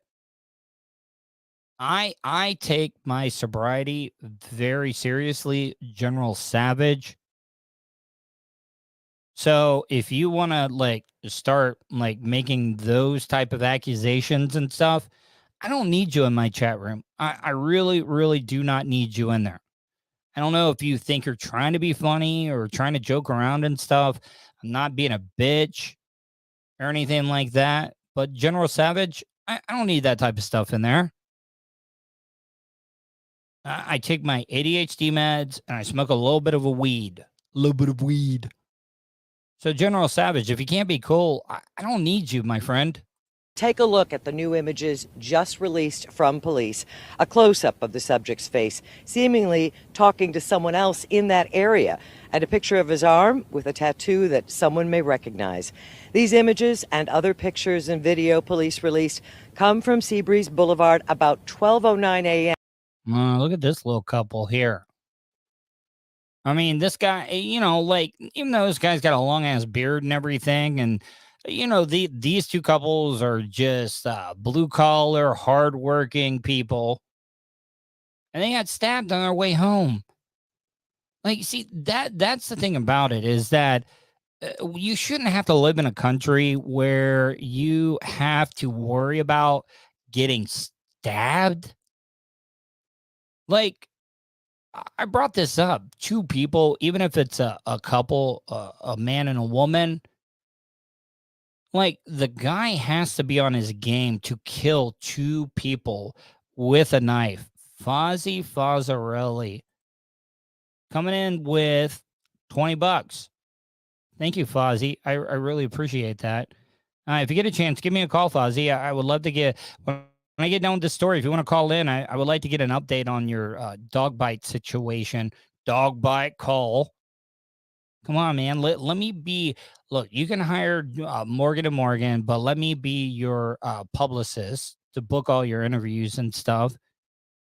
I take my sobriety very seriously, General Savage. So if you want to like start like making those type of accusations and stuff, I don't need you in my chat room. I really, really do not need you in there. I don't know if you think you're trying to be funny or trying to joke around and stuff. I'm not being a bitch or anything like that. But General Savage, I don't need that type of stuff in there. I take my ADHD meds and I smoke a little bit of weed. So General Savage, if you can't be cool, I don't need you, my friend. Take a look at the new images just released from police. A close-up of the subject's face, seemingly talking to someone else in that area, and a picture of his arm with a tattoo that someone may recognize. These images and other pictures and video police released come from Seabreeze Boulevard about 12:09 a.m. Look at this little couple here. I mean, this guy, you know, like, even though this guy's got a long-ass beard and everything, and you know, these two couples are just blue-collar, hard-working people. And they got stabbed on their way home. Like, see, that's the thing about it, is that you shouldn't have to live in a country where you have to worry about getting stabbed. Like, I brought this up. Two people, even if it's a couple, a man and a woman, like, the guy has to be on his game to kill two people with a knife. Fozzie Fozzarelli coming in with $20. Thank you, Fozzie. I really appreciate that. If you get a chance, give me a call, Fozzie. I would love to get, when I get done with this story, if you want to call in, I would like to get an update on your dog bite situation. Dog bite call. Come on, man. Let me be. Look, you can hire Morgan & Morgan, but let me be your publicist to book all your interviews and stuff.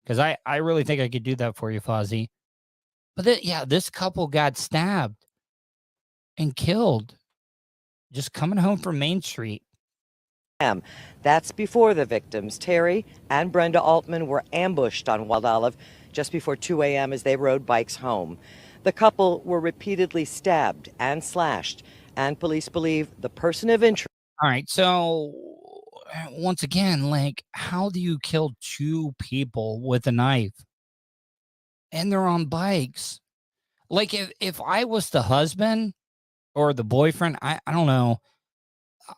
because I really think I could do that for you, Fozzie. But this couple got stabbed and killed just coming home from Main Street. That's before the victims, Terry and Brenda Altman, were ambushed on Wild Olive just before 2 a.m. as they rode bikes home. The couple were repeatedly stabbed and slashed, and police believe the person of interest. All right, so once again, like, how do you kill two people with a knife? And they're on bikes. Like, if I was the husband or the boyfriend, I don't know,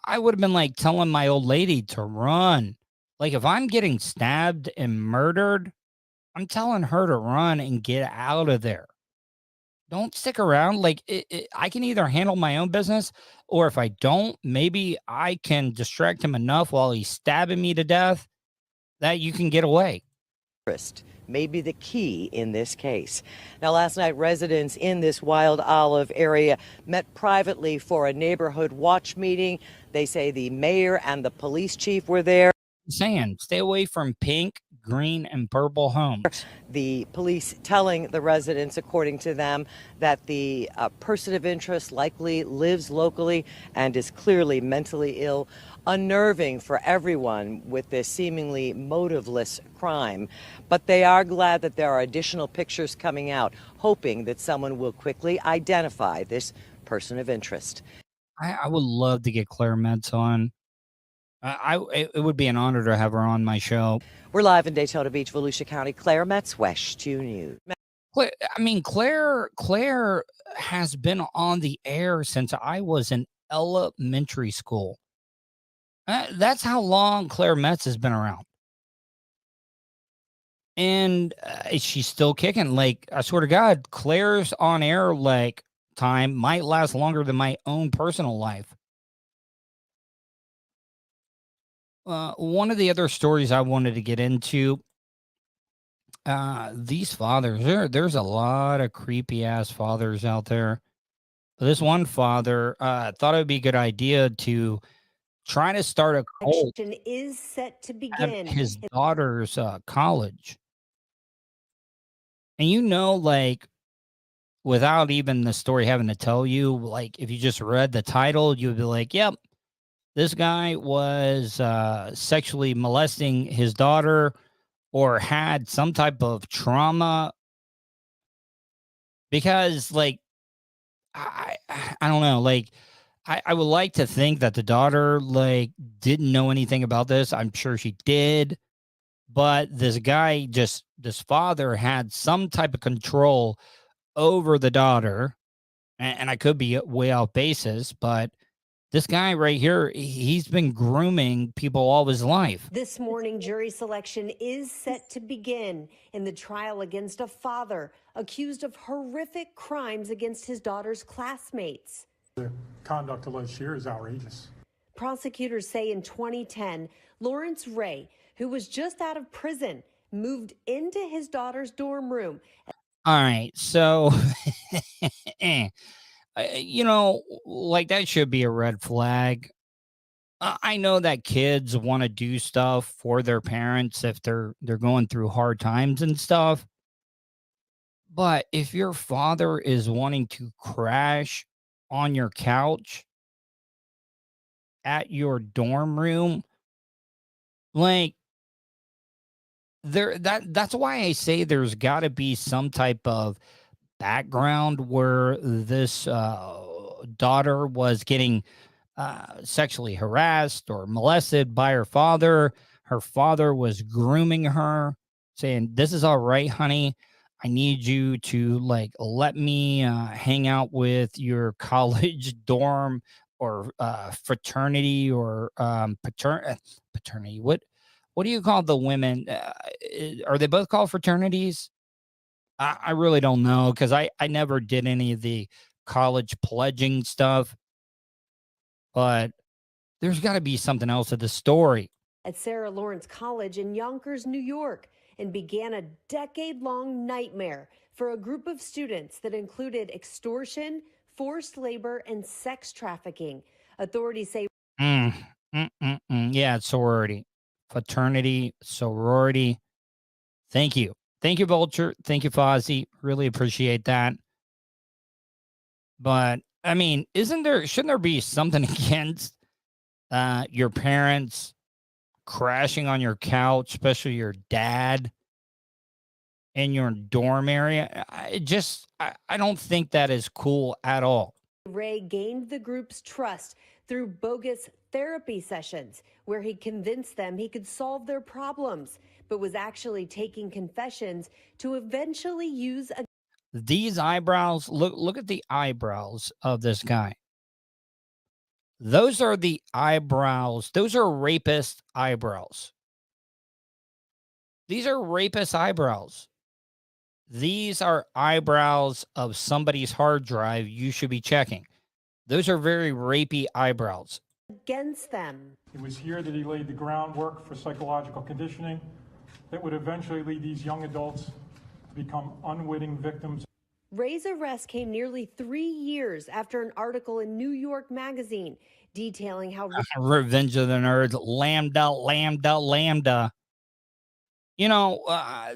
I would have been like telling my old lady to run. Like, if I'm getting stabbed and murdered, I'm telling her to run and get out of there. Don't stick around. Like, I can either handle my own business, or if I don't, maybe I can distract him enough while he's stabbing me to death that you can get away. May be the key in this case. Now, last night, residents in this Wild Olive area met privately for a neighborhood watch meeting. They say the mayor and the police chief were there. Saying, stay away from pink, green, and purple homes. The police telling the residents, according to them, that the person of interest likely lives locally and is clearly mentally ill. Unnerving for everyone with this seemingly motiveless crime. But they are glad that there are additional pictures coming out, hoping that someone will quickly identify this person of interest. I would love to get Claire Metz on. It would be an honor to have her on my show. We're live in Daytona Beach, Volusia County. Claire Metz, WESH 2 News. Claire has been on the air since I was in elementary school. That's how long Claire Metz has been around. And she's still kicking. Like, I swear to God, Claire's on air like time might last longer than my own personal life. One of the other stories I wanted to get into, these fathers, there's a lot of creepy ass fathers out there. This one father thought it would be a good idea to try to start a cult is set to begin at his daughter's college. And like, without even the story having to tell you, like, if you just read the title, you would be like, yep, this guy was sexually molesting his daughter or had some type of trauma. Because, like, I don't know, like, I would like to think that the daughter, like, didn't know anything about this. I'm sure she did. But this guy, this father had some type of control over the daughter. And I could be way off basis, but this guy right here, he's been grooming people all his life. This morning, jury selection is set to begin in the trial against a father accused of horrific crimes against his daughter's classmates. The conduct alleged here is outrageous. Prosecutors say in 2010, Lawrence Ray, who was just out of prison, moved into his daughter's dorm room. All right, so, like, that should be a red flag. I know that kids want to do stuff for their parents if they're going through hard times and stuff. But if your father is wanting to crash on your couch at your dorm room, like, that's why I say there's got to be some type of background where this daughter was getting sexually harassed or molested by her father. Her father was grooming her, saying, "This is all right, honey. I need you to, like, let me hang out with your college dorm or fraternity or paternity. What do you call the women? Are they both called fraternities? I really don't know, because I never did any of the college pledging stuff. But there's got to be something else to the story. At Sarah Lawrence College in Yonkers, New York, and began a decade-long nightmare for a group of students that included extortion, forced labor, and sex trafficking. Authorities say... Yeah, it's sorority. Fraternity, sorority. Thank you. Thank you, Vulture. Thank you, Fozzie. Really appreciate that. But I mean, shouldn't there be something against your parents crashing on your couch, especially your dad in your dorm area? I don't think that is cool at all. Ray gained the group's trust through bogus therapy sessions where he convinced them he could solve their problems, but was actually taking confessions to eventually use a. These eyebrows, look at the eyebrows of this guy. Those are the eyebrows. Those are rapist eyebrows. These are rapist eyebrows. These are eyebrows of somebody's hard drive you should be checking. Those are very rapey eyebrows. Against them. It was here that he laid the groundwork for psychological conditioning that would eventually lead these young adults to become unwitting victims. Ray's arrest came nearly 3 years after an article in New York Magazine detailing how Revenge of the Nerds, lambda. You know,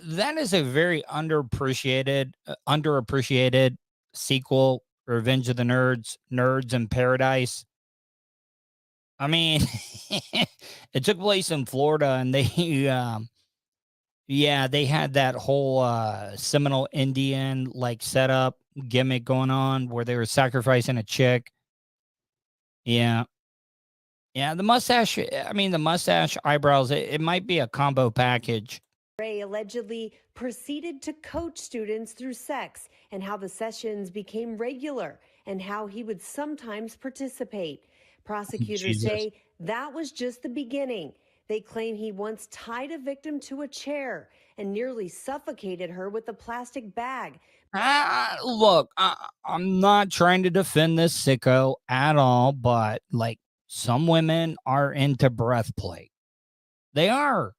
that is a very underappreciated sequel, Revenge of the Nerds, Nerds in Paradise. I mean, it took place in Florida, and they, they had that whole Seminole Indian like setup gimmick going on where they were sacrificing a chick. Yeah, the mustache. I mean, the mustache, eyebrows. It might be a combo package. Ray allegedly proceeded to coach students through sex and how the sessions became regular and how he would sometimes participate. Prosecutors say that was just the beginning. They claim he once tied a victim to a chair and nearly suffocated her with a plastic bag. Look, I'm not trying to defend this sicko at all, but like some women are into breath play. They are.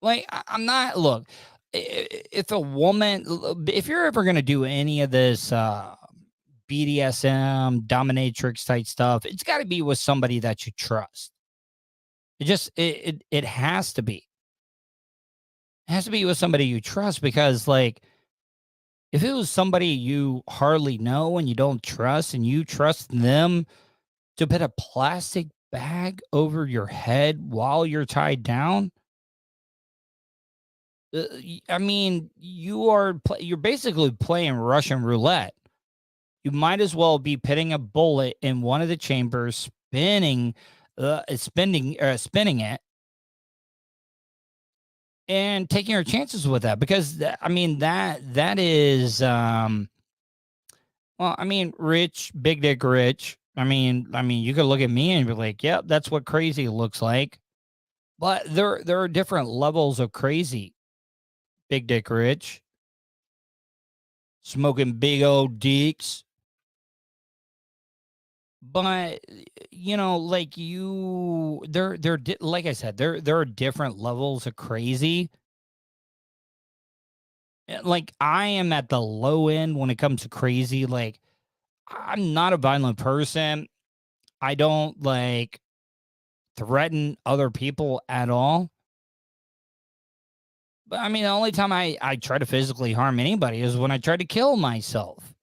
Like, I'm not, look, if a woman, if you're ever going to do any of this BDSM, dominatrix type stuff, it's got to be with somebody that you trust. It has to be. It has to be with somebody you trust because, like, if it was somebody you hardly know and you don't trust and you trust them to put a plastic bag over your head while you're tied down, I mean, you're basically playing Russian roulette. You might as well be putting a bullet in one of the chambers, spinning it, and taking your chances with that. Because I mean that is, well, I mean, rich, big dick rich. I mean, you could look at me and be like, "Yep, that's what crazy looks like." But there are different levels of crazy. Big dick rich, smoking big old dicks. But you know, like like I said, there are different levels of crazy. Like I am at the low end when it comes to crazy. Like I'm not a violent person. I don't like threaten other people at all. But I mean, the only time I try to physically harm anybody is when I try to kill myself.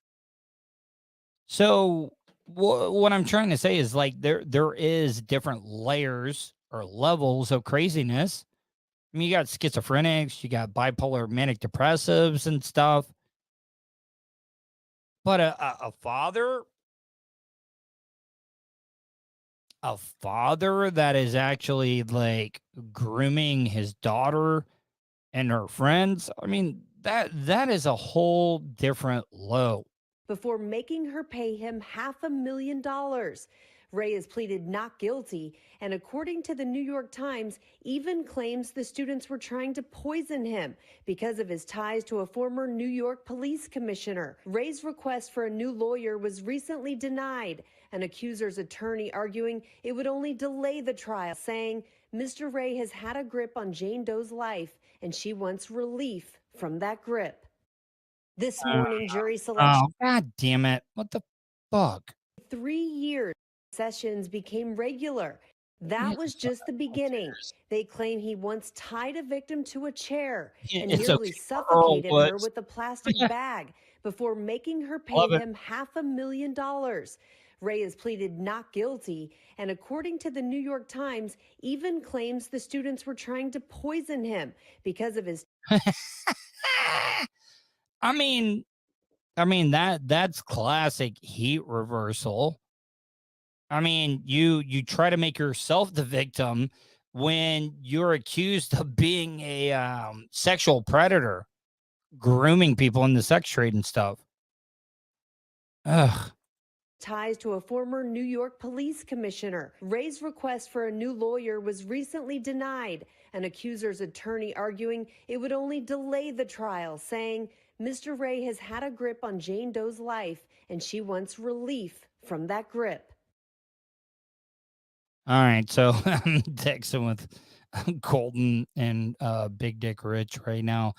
So what I'm trying to say is like there is different layers or levels of craziness. I mean, you got schizophrenics, you got bipolar manic depressives and stuff. But a father that is actually like grooming his daughter and her friends, I mean, that is a whole different low. Before making her pay him $500,000. Ray has pleaded not guilty, and according to the New York Times, even claims the students were trying to poison him because of his ties to a former New York police commissioner. Ray's request for a new lawyer was recently denied, an accuser's attorney arguing it would only delay the trial, saying Mr. Ray has had a grip on Jane Doe's life, and she wants relief from that grip. This morning, jury selection. Oh, God damn it. What the fuck? 3 years. Sessions became regular. That was just the beginning. They claim he once tied a victim to a chair and It's nearly okay. suffocated Earl her Woods. with a plastic bag before making her pay Love it. him $500,000. Ray has pleaded not guilty, and according to the New York Times, even claims the students were trying to poison him because of his. I mean that's classic heat reversal. I mean, you try to make yourself the victim when you're accused of being a sexual predator, grooming people in the sex trade and stuff. Ugh. Ties to a former New York police commissioner. Ray's request for a new lawyer was recently denied, an accuser's attorney arguing it would only delay the trial, saying Mr. Ray has had a grip on Jane Doe's life and she wants relief from that grip. All right, so I'm texting with Colton and Big Dick Rich right now.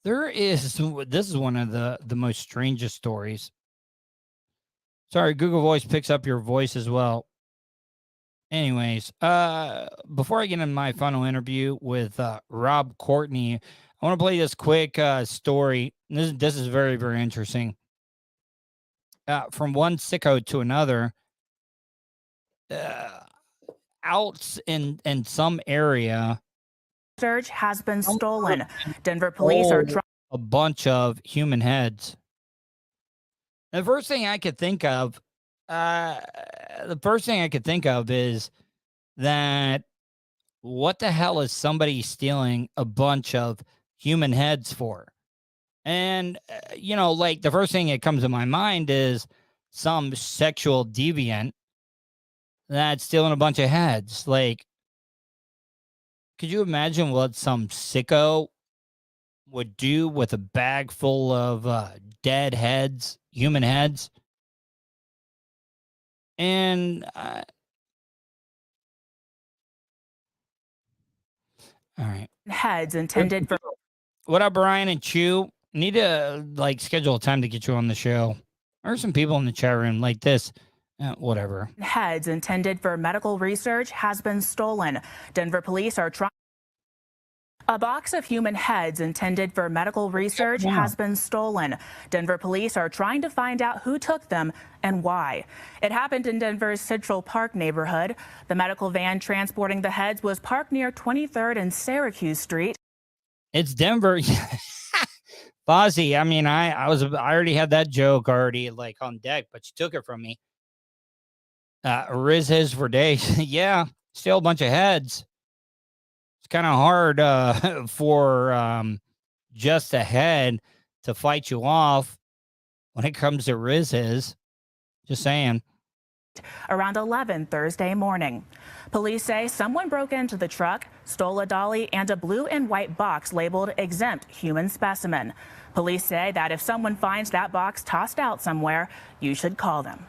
This is one of the most strangest stories. Sorry, Google Voice picks up your voice as well. Anyways, before I get into my final interview with Rob Courtney, I want to play this quick story. This is very, very interesting. From one sicko to another, out in some area, research has been stolen. Denver police are trying a bunch of human heads. The first thing I could think of is that what the hell is somebody stealing a bunch of human heads for? And, like the first thing that comes to my mind is some sexual deviant that's stealing a bunch of heads. Like, could you imagine what some sicko would do with a bag full of dead heads, human heads? And all right, heads intended for. What up, Brian and Chew? Need to schedule a time to get you on the show. There are some people in the chat room like this. Whatever. Heads intended for medical research has been stolen. Denver police are trying. A box of human heads intended for medical research has been stolen. Denver police are trying to find out who took them and why. It happened in Denver's Central Park neighborhood. The medical van transporting the heads was parked near 23rd and Syracuse Street. It's Denver. Fozzie, I mean, I already had that joke already on deck, but you took it from me. Riz his for days. Yeah, still a bunch of heads. It's kind of hard for just a head to fight you off when it comes to Riz's. Just saying. Around 11 Thursday morning. Police say someone broke into the truck, stole a dolly and a blue and white box labeled exempt human specimen. Police say that if someone finds that box tossed out somewhere, you should call them.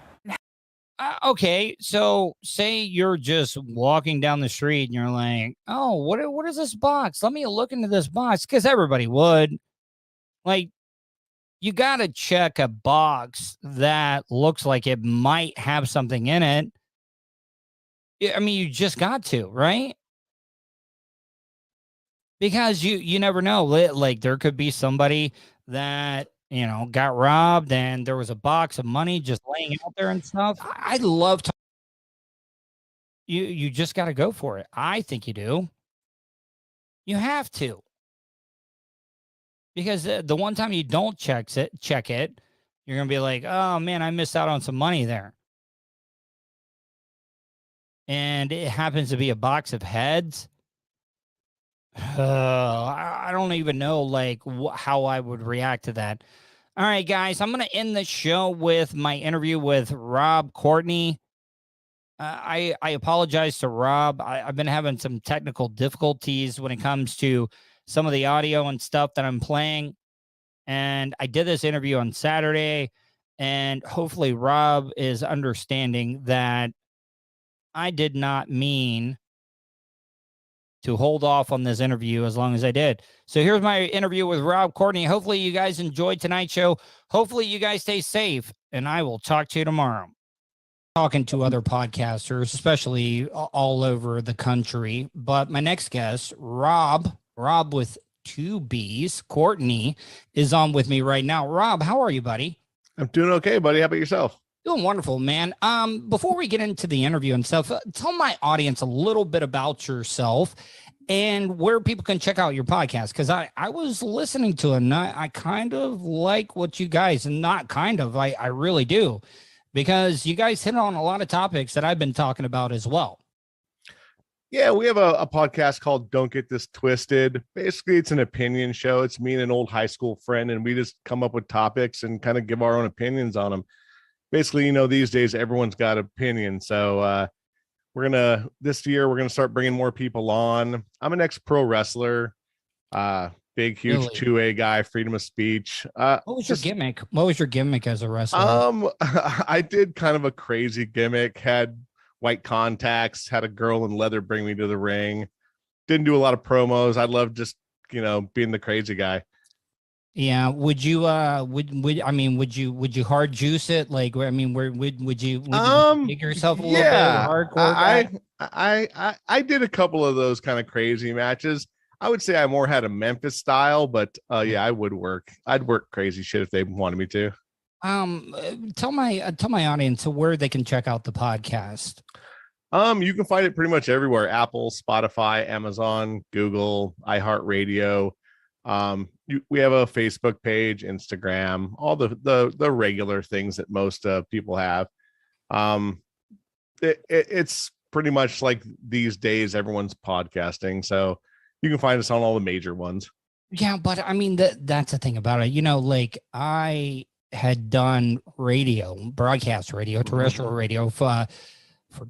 Okay, so say you're just walking down the street and you're like, oh, what is this box? Let me look into this box, because everybody would. You got to check a box that looks like it might have something in it. I mean, you just got to, right? Because you never know. There could be somebody that got robbed and there was a box of money just laying out there and stuff. I love you just got to go for it. I think you do. You have to. Because the one time you don't check it, you're going to be like, oh man, I missed out on some money there. And it happens to be a box of heads. I don't even know how I would react to that. All right, guys, I'm going to end the show with my interview with Rob Courtney. I apologize to Rob. I've been having some technical difficulties when it comes to some of the audio and stuff that I'm playing. And I did this interview on Saturday, and hopefully Rob is understanding that I did not mean to hold off on this interview as long as I did. So here's my interview with Rob Courtney. Hopefully you guys enjoyed tonight's show. Hopefully you guys stay safe, and I will talk to you tomorrow. talking to other podcasters, especially all over the country. But my next guest, Rob with 2 B's, Courtney, is on with me right now. Rob, how are you, buddy? I'm doing okay, buddy. How about yourself? Doing wonderful, man. Before we get into the interview and stuff, tell my audience a little bit about yourself and where people can check out your podcast. Because I was listening to it, and I kind of like what you guys, and not kind of, I really do. Because you guys hit on a lot of topics that I've been talking about as well. Yeah, we have a podcast called Don't Get This Twisted. Basically, it's an opinion show. It's me and an old high school friend, and we just come up with topics and kind of give our own opinions on them. Basically, these days, everyone's got opinions. So this year, we're going to start bringing more people on. I'm an ex-pro wrestler, big, huge really? 2A guy, freedom of speech. What was your gimmick? What was your gimmick as a wrestler? I did kind of a crazy gimmick, had white contacts, had a girl in leather bring me to the ring. Didn't do a lot of promos. I love just, being the crazy guy. Yeah. Would you hard juice it? Like, would you make yourself a little bit hardcore? I did a couple of those kind of crazy matches. I would say I more had a Memphis style, but yeah, I would work. I'd work crazy shit if they wanted me to. Tell my audience where they can check out the podcast. You can find it pretty much everywhere: Apple, Spotify, Amazon, Google, iHeartRadio. We have a Facebook page, Instagram, all the regular things that most people have. It's pretty much like these days everyone's podcasting, so you can find us on all the major ones. Yeah, but I mean that's the thing about it. Like I had done broadcast radio, terrestrial radio for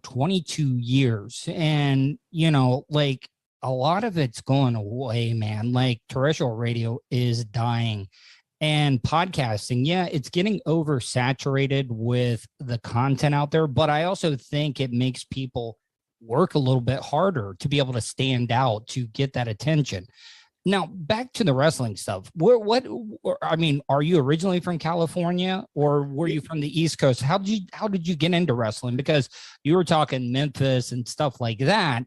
22 years, and like a lot of it's going away, man. Like terrestrial radio is dying, and podcasting, yeah, it's getting oversaturated with the content out there, but I also think it makes people work a little bit harder to be able to stand out, to get that attention. Now, back to the wrestling stuff. Are you originally from California, or were you from the East Coast? How did you get into wrestling? Because you were talking Memphis and stuff like that.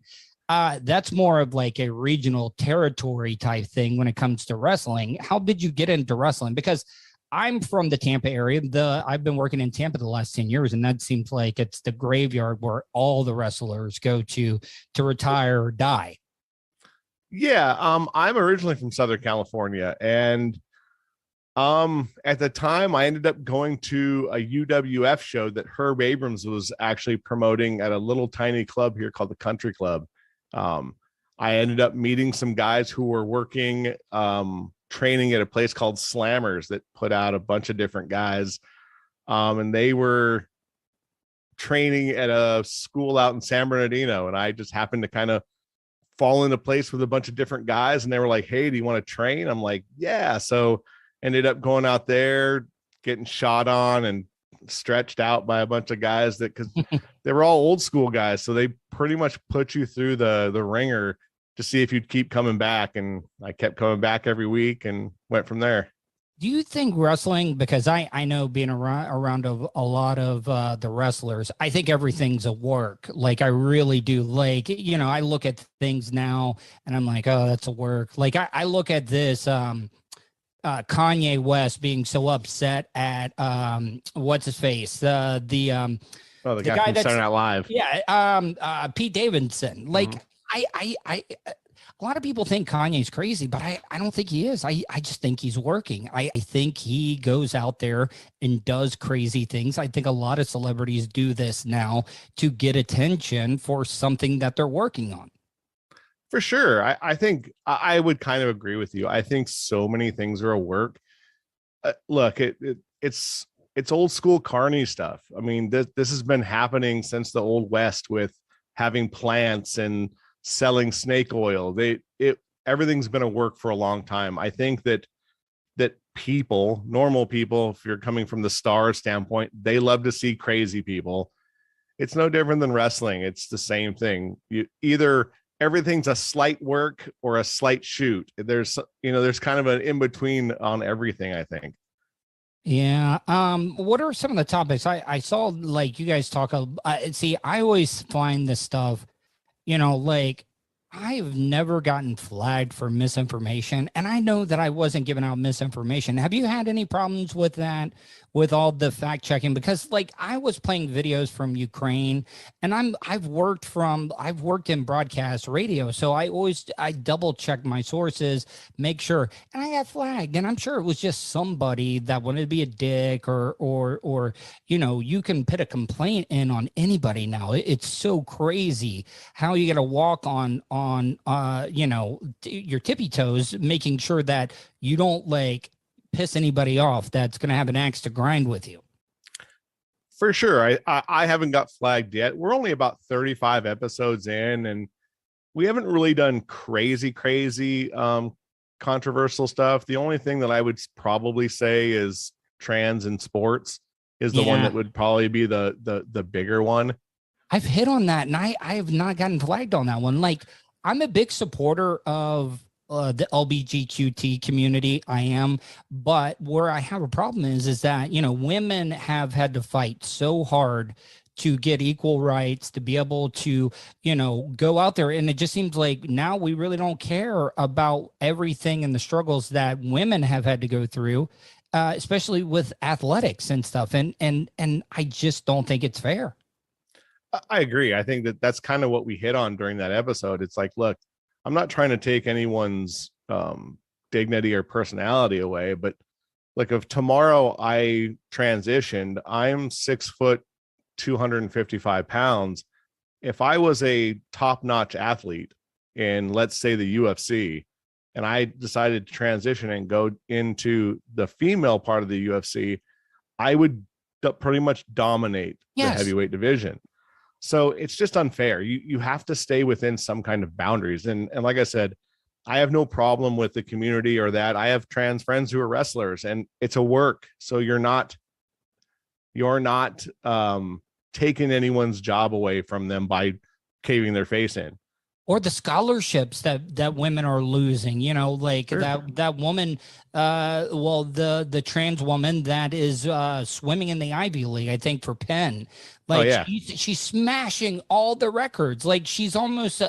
That's more of like a regional territory type thing when it comes to wrestling. How did you get into wrestling? Because I'm from the Tampa area. I've been working in Tampa the last 10 years, and that seems like it's the graveyard where all the wrestlers go to retire or die. Yeah, I'm originally from Southern California, and at the time I ended up going to a UWF show that Herb Abrams was actually promoting at a little tiny club here called the Country Club. I ended up meeting some guys who were working training at a place called Slammers that put out a bunch of different guys, and they were training at a school out in San Bernardino, and I just happened to kind of fall into place with a bunch of different guys, and they were like, "Hey, do you want to train?" I'm like, "Yeah." So ended up going out there, getting shot on and stretched out by a bunch of guys because they were all old school guys, so they pretty much put you through the ringer to see if you'd keep coming back, and I kept coming back every week and went from there. Do you think wrestling, because I know being around a lot of the wrestlers, I think everything's a work. Like I really do. Like, I look at things now and I'm like, oh, that's a work. Like I look at this Kanye West being so upset at what's his face? The guy from Saturday Night Live. Yeah, Pete Davidson. Like I a lot of people think Kanye's crazy, but I don't think he is. I just think he's working. I think he goes out there and does crazy things. I think a lot of celebrities do this now to get attention for something that they're working on. For sure. I think I would kind of agree with you. I think so many things are a work. Look, it's old school carny stuff. I mean, this has been happening since the Old West with having plants and selling snake oil. Everything's been a work for a long time. I think that people, normal people, if you're coming from the star standpoint, they love to see crazy people. It's no different than wrestling. It's the same thing. You either everything's a slight work or a slight shoot. There's kind of an in between on everything, I think. Yeah. What are some of the topics? I saw like you guys talk. See, I always find this stuff, like I've never gotten flagged for misinformation, and I know that I wasn't giving out misinformation. Have you had any problems with that, with all the fact checking? Because like I was playing videos from Ukraine, and I've worked in broadcast radio, so I double check my sources, make sure, and I got flagged, and I'm sure it was just somebody that wanted to be a dick, or you can put a complaint in on anybody now. It's so crazy how you got to walk on your tippy toes, making sure that you don't like piss anybody off that's going to have an axe to grind with you. For sure. I haven't got flagged yet. We're only about 35 episodes in, and we haven't really done crazy controversial stuff. The only thing that I would probably say is trans in sports is the one that would probably be the bigger one. I've hit on that, and I have not gotten flagged on that one. Like, I'm a big supporter of the LGBTQT community. I am, but where I have a problem is that women have had to fight so hard to get equal rights, to be able to go out there, and it just seems like now we really don't care about everything and the struggles that women have had to go through, especially with athletics and stuff. And I just don't think it's fair. I agree. I think that's kind of what we hit on during that episode. It's like, look, I'm not trying to take anyone's dignity or personality away, but like if tomorrow I transitioned, I'm 6 foot, 255 pounds. If I was a top-notch athlete in, let's say, the UFC, and I decided to transition and go into the female part of the UFC, I would pretty much dominate the heavyweight division. So it's just unfair. You have to stay within some kind of boundaries. And like I said, I have no problem with the community or that. I have trans friends who are wrestlers, and it's a work. So you're not taking anyone's job away from them by caving their face in. Or the scholarships that women are losing, like sure. that woman, the trans woman that is swimming in the Ivy League, I think for Penn, like she's smashing all the records. Like she's almost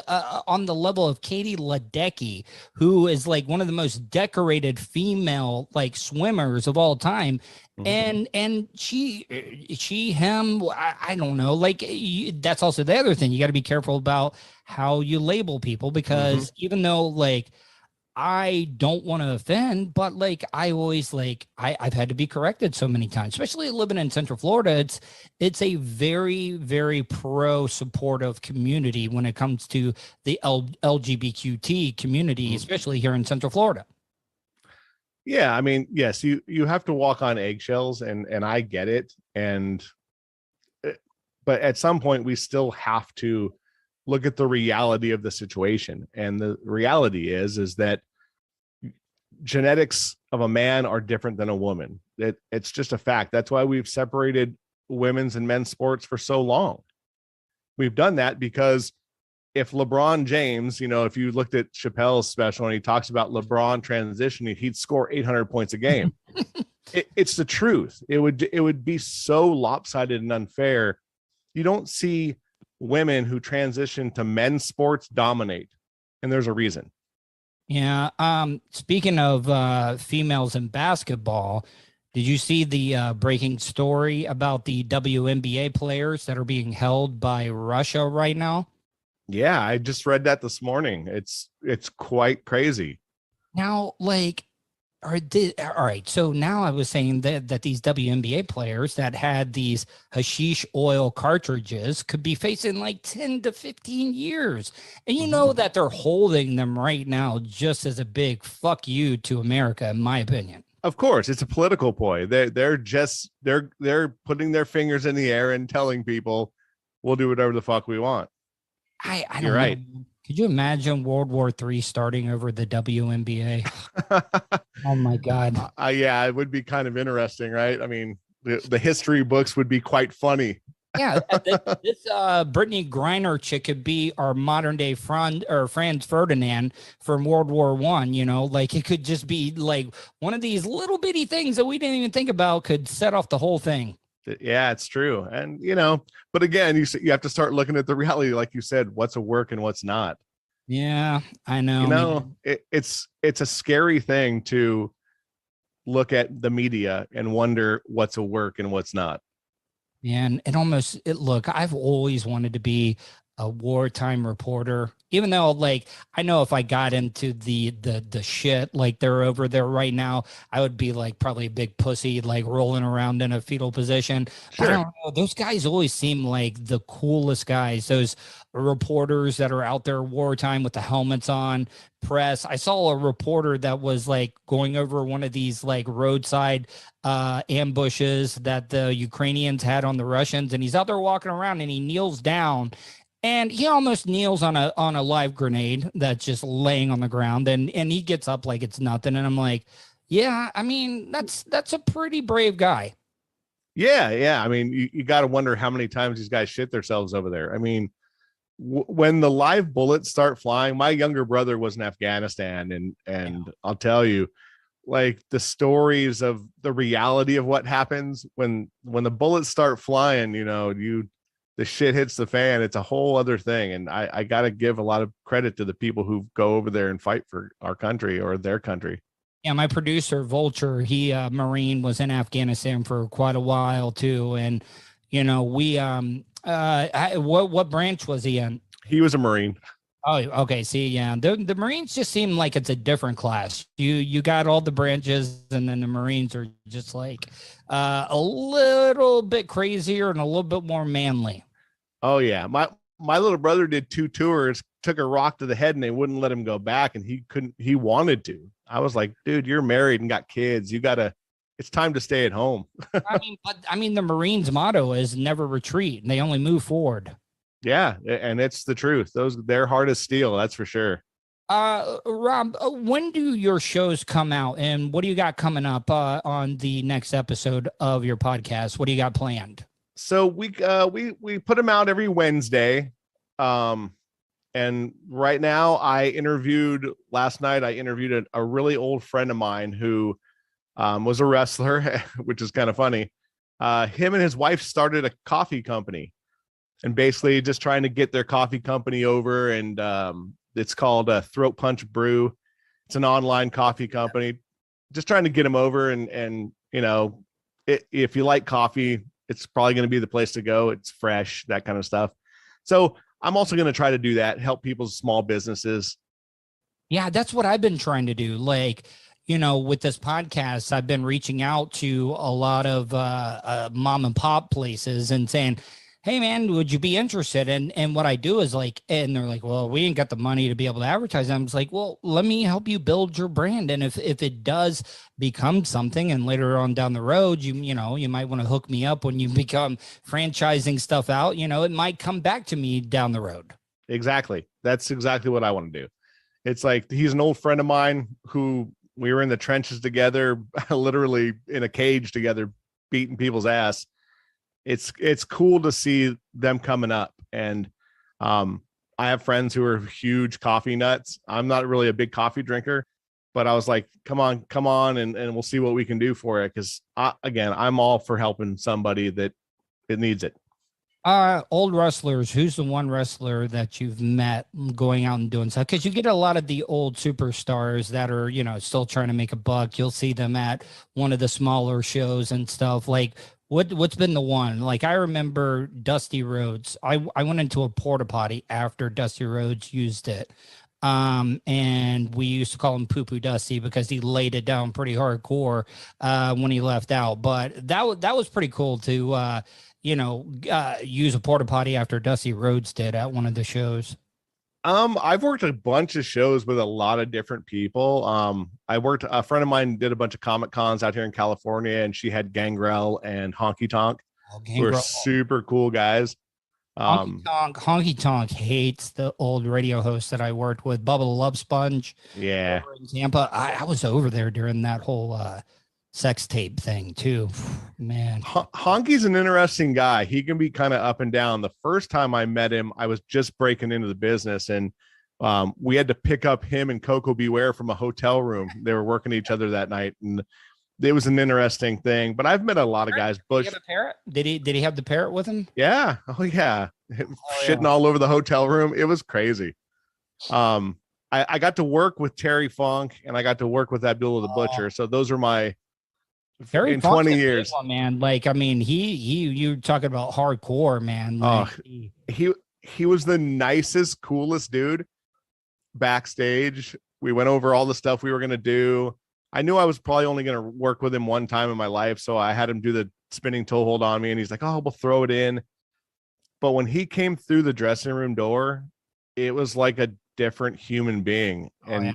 on the level of Katie Ledecky, who is like one of the most decorated female like swimmers of all time. Mm-hmm. And I don't know, like that's also the other thing. You got to be careful about how you label people, because even though like I don't want to offend, but like I always like I've had to be corrected so many times, especially living in Central Florida. It's a very, very pro supportive community when it comes to the LGBTQT community, especially here in Central Florida. Yeah, I mean, yes, you have to walk on eggshells, and I get it, but at some point we still have to look at the reality of the situation. And the reality is that genetics of a man are different than a woman. It's just a fact. That's why we've separated women's and men's sports for so long. We've done that because if LeBron James, if you looked at Chappelle's special and he talks about LeBron transitioning, he'd score 800 points a game. It's the truth. It would be so lopsided and unfair. You don't see women who transition to men's sports dominate, and there's a reason. Yeah. Speaking of females in basketball, did you see the breaking story about the WNBA players that are being held by Russia right now? Yeah, I just read that this morning. It's quite crazy. Now, like, all right. So now I was saying that these WNBA players that had these hashish oil cartridges could be facing like 10 to 15 years. And you know that they're holding them right now just as a big fuck you to America, in my opinion. Of course, it's a political ploy. They're putting their fingers in the air and telling people we'll do whatever the fuck we want. I don't You're right. know. Could you imagine World War III starting over the WNBA? Oh my God. Yeah, it would be kind of interesting, right? I mean, the history books would be quite funny. Yeah, this Brittany Griner chick could be our modern day Franz Ferdinand from World War One. You know, like it could just be like one of these little bitty things that we didn't even think about could set off the whole thing. Yeah, it's true. And, but again, you have to start looking at the reality, like you said, what's a work and what's not. Yeah, I know. It's a scary thing to look at the media and wonder what's a work and what's not. And look, I've always wanted to be a wartime reporter, even though like I know if I got into the shit like they're over there right now, I would be like probably a big pussy, like rolling around in a fetal position. Sure. I don't know. Those guys always seem like the coolest guys. Those reporters that are out there wartime with the helmets on, press. I saw a reporter that was like going over one of these like roadside ambushes that the Ukrainians had on the Russians, and he's out there walking around and he kneels down. And he almost kneels on a live grenade that's just laying on the ground, and he gets up like it's nothing. And I'm like, yeah, I mean, that's a pretty brave guy. Yeah. I mean, you got to wonder how many times these guys shit themselves over there. I mean, when the live bullets start flying, my younger brother was in Afghanistan, and I'll tell you, like the stories of the reality of what happens when the bullets start flying, the shit hits the fan. It's a whole other thing. And I got to give a lot of credit to the people who go over there and fight for our country or their country. Yeah. My producer Vulture, he Marine, was in Afghanistan for quite a while too. And, we, what branch was he in? He was a Marine. Oh, okay. See, yeah, the Marines just seem like it's a different class. You got all the branches, and then the Marines are just like a little bit crazier and a little bit more manly. Oh yeah, my little brother did 2 tours, took a rock to the head, and they wouldn't let him go back, and he couldn't. He wanted to. I was like, dude, you're married and got kids. It's time to stay at home. I mean, the Marines' motto is never retreat. They only move forward. Yeah, and it's the truth. They're hard as steel, that's for sure. Rob, when do your shows come out, and what do you got coming up on the next episode of your podcast? What do you got planned? So we put them out every Wednesday, and right now last night I interviewed a really old friend of mine who was a wrestler, which is kind of funny. Him and his wife started a coffee company. And basically just trying to get their coffee company over. And it's called Throat Punch Brew. It's an online coffee company. Just trying to get them over. And if you like coffee, it's probably going to be the place to go. It's fresh, that kind of stuff. So I'm also going to try to do that, help people's small businesses. Yeah, that's what I've been trying to do. Like, with this podcast, I've been reaching out to a lot of mom and pop places and saying, hey man, would you be interested? And what I do is like, and they're like, well, we ain't got the money to be able to advertise. I'm just like, well, let me help you build your brand. And if it does become something, and later on down the road, you might want to hook me up when you become franchising stuff out, it might come back to me down the road. Exactly. That's exactly what I want to do. It's like, he's an old friend of mine who we were in the trenches together, literally in a cage together, beating people's ass. It's cool to see them coming up. And I have friends who are huge coffee nuts. I'm not really a big coffee drinker, but I was like, come on, and we'll see what we can do for it. Because again, I'm all for helping somebody that it needs it. Old wrestlers, who's the one wrestler that you've met going out and doing stuff? Because you get a lot of the old superstars that are, still trying to make a buck. You'll see them at one of the smaller shows and stuff. Like, what's been the one? Like, I remember Dusty Rhodes. I went into a porta potty after Dusty Rhodes used it. And we used to call him Poo Poo Dusty because he laid it down pretty hardcore when he left out. But that was pretty cool to use a porta potty after Dusty Rhodes did at one of the shows. I've worked a bunch of shows with a lot of different people. A friend of mine did a bunch of Comic Cons out here in California, and she had Gangrel and Honky Tonk, who are super cool guys. Honky Tonk hates the old radio host that I worked with, Bubba the Love Sponge. Yeah. In Tampa. I was over there during that whole sex tape thing too. Man, Honky's an interesting guy. He can be kind of up and down. The first time I met him, I was just breaking into the business, and we had to pick up him and Coco Beware from a hotel room. They were working each other that night, and it was an interesting thing. But I've met a lot of guys. Bush. Did he have a parrot? Did he have the parrot with him? Yeah. Oh yeah. Shitting all over the hotel room. It was crazy. I got to work with Terry Funk, and I got to work with Abdullah the Butcher. So those are my Terry in Funk's 20 a big years. one, man. Like, I mean, you're talking about hardcore, man. Like, He was the nicest, coolest dude backstage. We went over all the stuff we were going to do. I knew I was probably only going to work with him one time in my life. So I had him do the spinning toe hold on me, and he's like, oh, we'll throw it in. But when he came through the dressing room door, it was like a different human being. And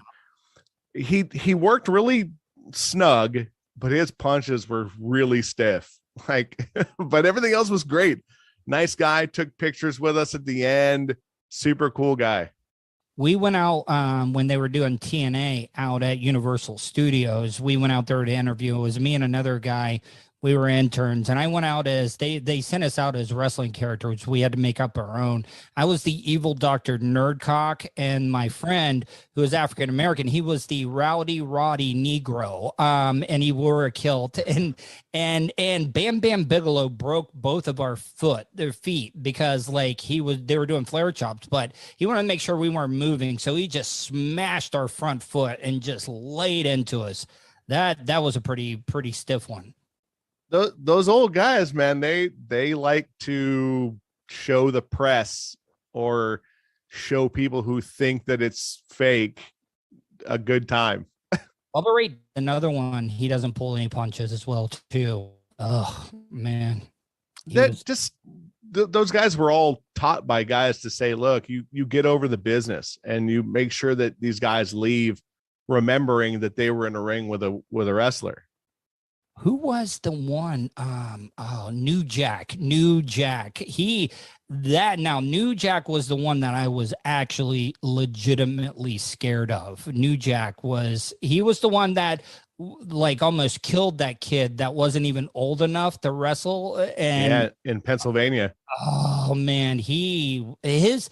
he worked really snug, but his punches were really stiff. Like, but everything else was great. Nice guy, took pictures with us at the end. Super cool guy. We went out when they were doing TNA out at Universal Studios. We went out there to interview. It was me and another guy. We were interns, and I went out as they sent us out as wrestling characters. We had to make up our own. I was the evil Dr. Nerdcock, and my friend, who was African American, he was the Rowdy Roddy Negro, and he wore a kilt. And Bam Bam Bigelow broke both of their feet because like they were doing flare chops, but he wanted to make sure we weren't moving, so he just smashed our front foot and just laid into us. That was a pretty stiff one. Those old guys, man, they like to show the press or show people who think that it's fake a good time. Bubba Ray, another one. He doesn't pull any punches as well too. Oh man, those guys were all taught by guys to say, look, you get over the business and you make sure that these guys leave remembering that they were in a ring with a wrestler. Who was the one? New Jack. New Jack was the one that I was actually legitimately scared of. New Jack was the one that like almost killed that kid that wasn't even old enough to wrestle. And in Pennsylvania. Oh man, his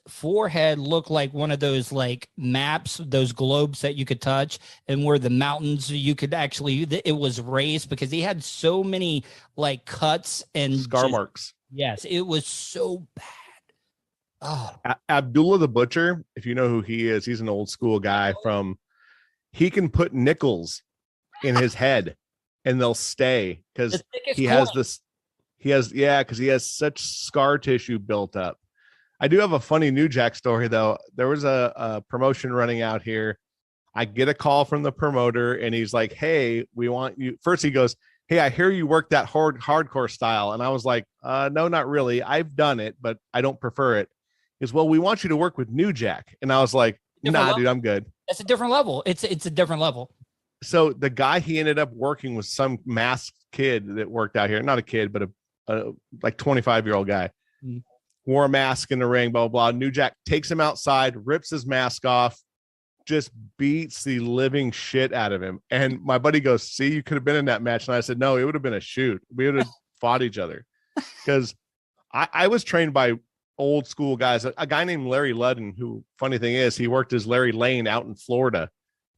forehead looked like one of those like maps, those globes that you could touch, and where the mountains you could actually, it was raised because he had so many like cuts and scar marks. Yes, it was so bad. Oh, Abdullah the Butcher, if you know who he is, he's an old school guy he can put nickels in his head and they'll stay because he has such scar tissue built up. I do have a funny New Jack story though. There was a promotion running out here. I get a call from the promoter and he's like, hey, we want you. First he goes, hey, I hear you work that hardcore style. And I was like, no, not really. I've done it, but I don't prefer it. He goes, well, we want you to work with New Jack. And I was like, nah, dude, I'm good. It's a different level. It's a different level. So the guy he ended up working with, some masked kid that worked out here, not a kid, but a like 25-year-old guy, wore a mask in the ring, blah, blah, blah. New Jack takes him outside, rips his mask off, just beats the living shit out of him. And my buddy goes, see, you could have been in that match. And I said, no, it would have been a shoot. We would have fought each other because I was trained by old school guys, a guy named Larry Ludden, who, funny thing is, he worked as Larry Lane out in Florida.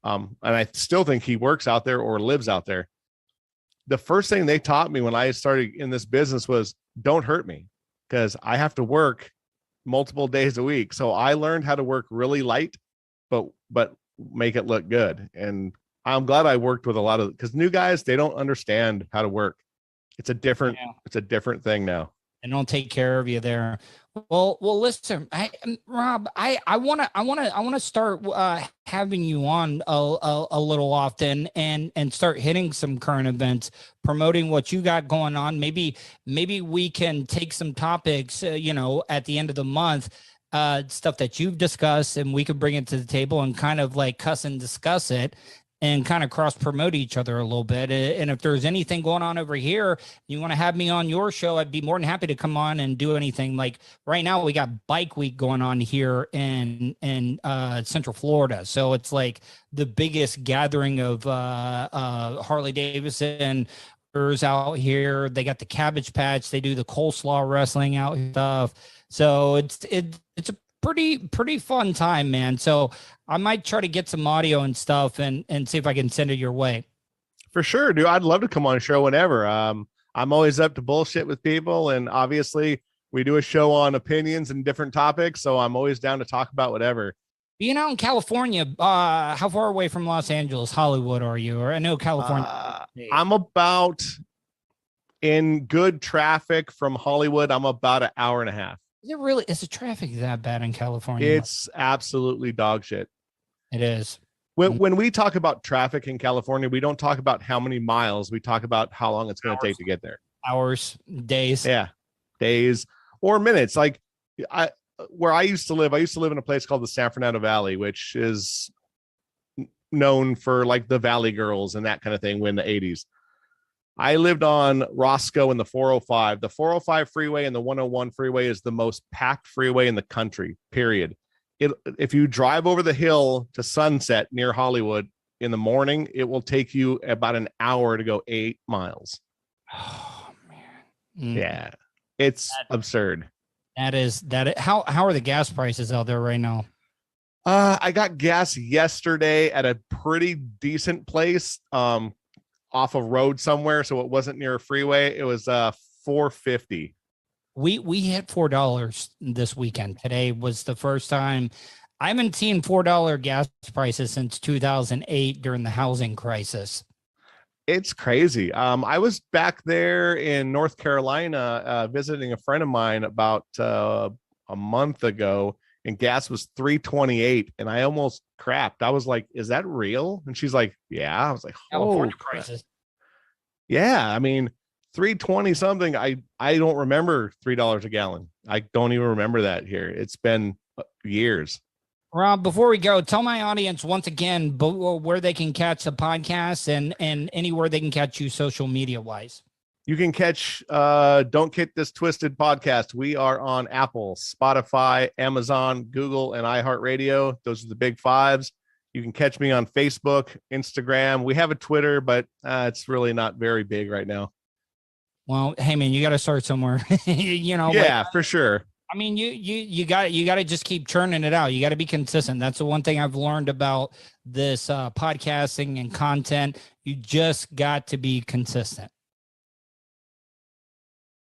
And I still think he works out there or lives out there. The first thing they taught me when I started in this business was don't hurt me because I have to work multiple days a week. So I learned how to work really light, but make it look good. And I'm glad I worked with a lot of, because new guys, they don't understand how to work. It's a different thing now. And don't take care of you there. Well, listen, Rob, I want to start having you on a little often and start hitting some current events, promoting what you got going on. Maybe we can take some topics, at the end of the month, stuff that you've discussed, and we could bring it to the table and kind of like cuss and discuss it. and kind of cross promote each other a little bit. And if there's anything going on over here, you want to have me on your show, I'd be more than happy to come on and do anything. Like right now we got Bike Week going on here in Central Florida. So it's like the biggest gathering of Harley Davidson out here. They got the Cabbage Patch. They do the coleslaw wrestling out here stuff. So it's a pretty fun time, man. So I might try to get some audio and stuff and see if I can send it your way. For sure, dude. I'd love to come on a show whenever. I'm always up to bullshit with people, and obviously we do a show on opinions and different topics, so I'm always down to talk about whatever. Being out in California, how far away from Los Angeles, Hollywood are you? Or I know California. I'm about, in good traffic from Hollywood, I'm about an hour and a half. Is the traffic that bad in California? It's absolutely dog shit. It is. When we talk about traffic in California, we don't talk about how many miles. We talk about how long it's going to take to get there. Hours, days. Yeah, days or minutes. Like where I used to live in a place called the San Fernando Valley, which is known for like the Valley Girls and that kind of thing in the 80s. I lived on Roscoe and the 405. The 405 freeway and the 101 freeway is the most packed freeway in the country, period. If you drive over the hill to Sunset near Hollywood in the morning, it will take you about an hour to go 8 miles. Oh, man. Yeah, it's absurd. How are the gas prices out there right now? I got gas yesterday at a pretty decent place off a road somewhere, so it wasn't near a freeway. It was $4.50. We hit $4 this weekend. Today was the first time. I haven't seen $4 gas prices since 2008 during the housing crisis. It's crazy. I was back there in North Carolina visiting a friend of mine about a month ago, and gas was $3.28, and I almost crapped. I was like, "Is that real?" And she's like, "Yeah." I was like, California prices. Yeah, I mean, $3.20 something. I don't remember $3 a gallon. I don't even remember that here. It's been years. Rob, before we go, tell my audience once again where they can catch the podcast and anywhere they can catch you social media wise. You can catch Don't Get This Twisted podcast. We are on Apple, Spotify, Amazon, Google, and iHeartRadio. Those are the big fives. You can catch me on Facebook, Instagram. We have a Twitter, but it's really not very big right now. Well, hey man, you got to start somewhere. Yeah, for sure. I mean, you got to just keep churning it out. You got to be consistent. That's the one thing I've learned about this podcasting and content. You just got to be consistent.